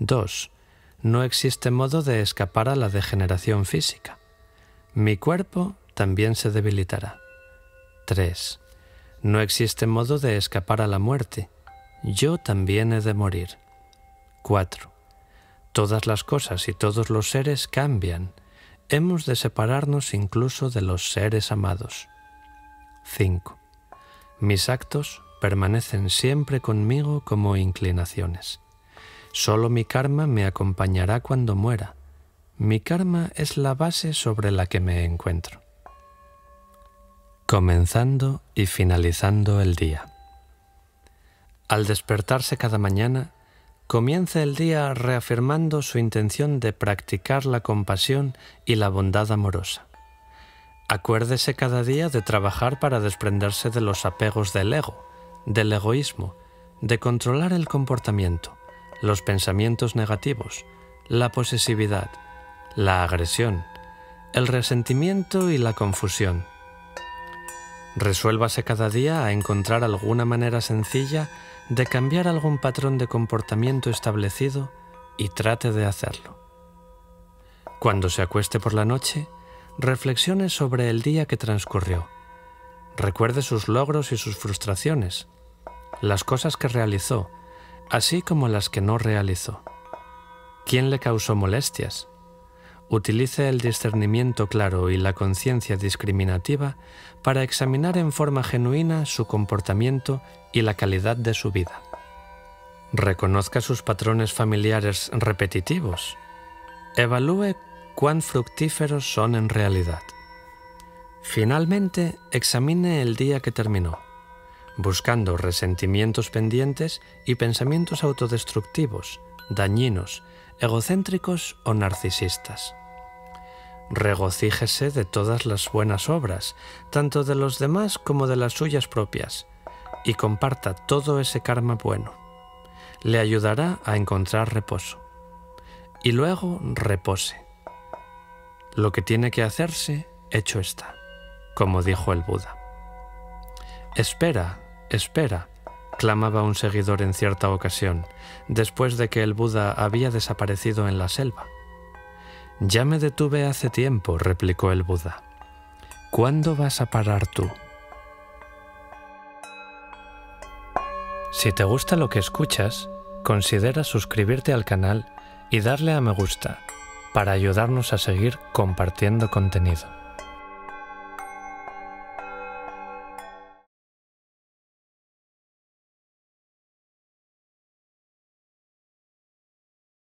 2. No existe modo de escapar a la degeneración física. Mi cuerpo también se debilitará. 3. No existe modo de escapar a la muerte. Yo también he de morir. 4. Todas las cosas y todos los seres cambian. Hemos de separarnos incluso de los seres amados. 5. Mis actos permanecen siempre conmigo como inclinaciones. Solo mi karma me acompañará cuando muera. Mi karma es la base sobre la que me encuentro. Comenzando y finalizando el día. Al despertarse cada mañana, comience el día reafirmando su intención de practicar la compasión y la bondad amorosa. Acuérdese cada día de trabajar para desprenderse de los apegos del ego, del egoísmo, de controlar el comportamiento, los pensamientos negativos, la posesividad, la agresión, el resentimiento y la confusión. Resuélvase cada día a encontrar alguna manera sencilla de cambiar algún patrón de comportamiento establecido y trate de hacerlo. Cuando se acueste por la noche, reflexione sobre el día que transcurrió. Recuerde sus logros y sus frustraciones, las cosas que realizó, así como las que no realizó. ¿Quién le causó molestias? Utilice el discernimiento claro y la conciencia discriminativa para examinar en forma genuina su comportamiento y la calidad de su vida. Reconozca sus patrones familiares repetitivos. Evalúe cuán fructíferos son en realidad. Finalmente, examine el día que terminó, buscando resentimientos pendientes y pensamientos autodestructivos, dañinos, egocéntricos o narcisistas. Regocíjese de todas las buenas obras, tanto de los demás como de las suyas propias, y comparta todo ese karma bueno. Le ayudará a encontrar reposo. Y luego repose. Lo que tiene que hacerse, hecho está, como dijo el Buda. Espera, espera, clamaba un seguidor en cierta ocasión, después de que el Buda había desaparecido en la selva. Ya me detuve hace tiempo, replicó el Buda. ¿Cuándo vas a parar tú? Si te gusta lo que escuchas, considera suscribirte al canal y darle a me gusta para ayudarnos a seguir compartiendo contenido.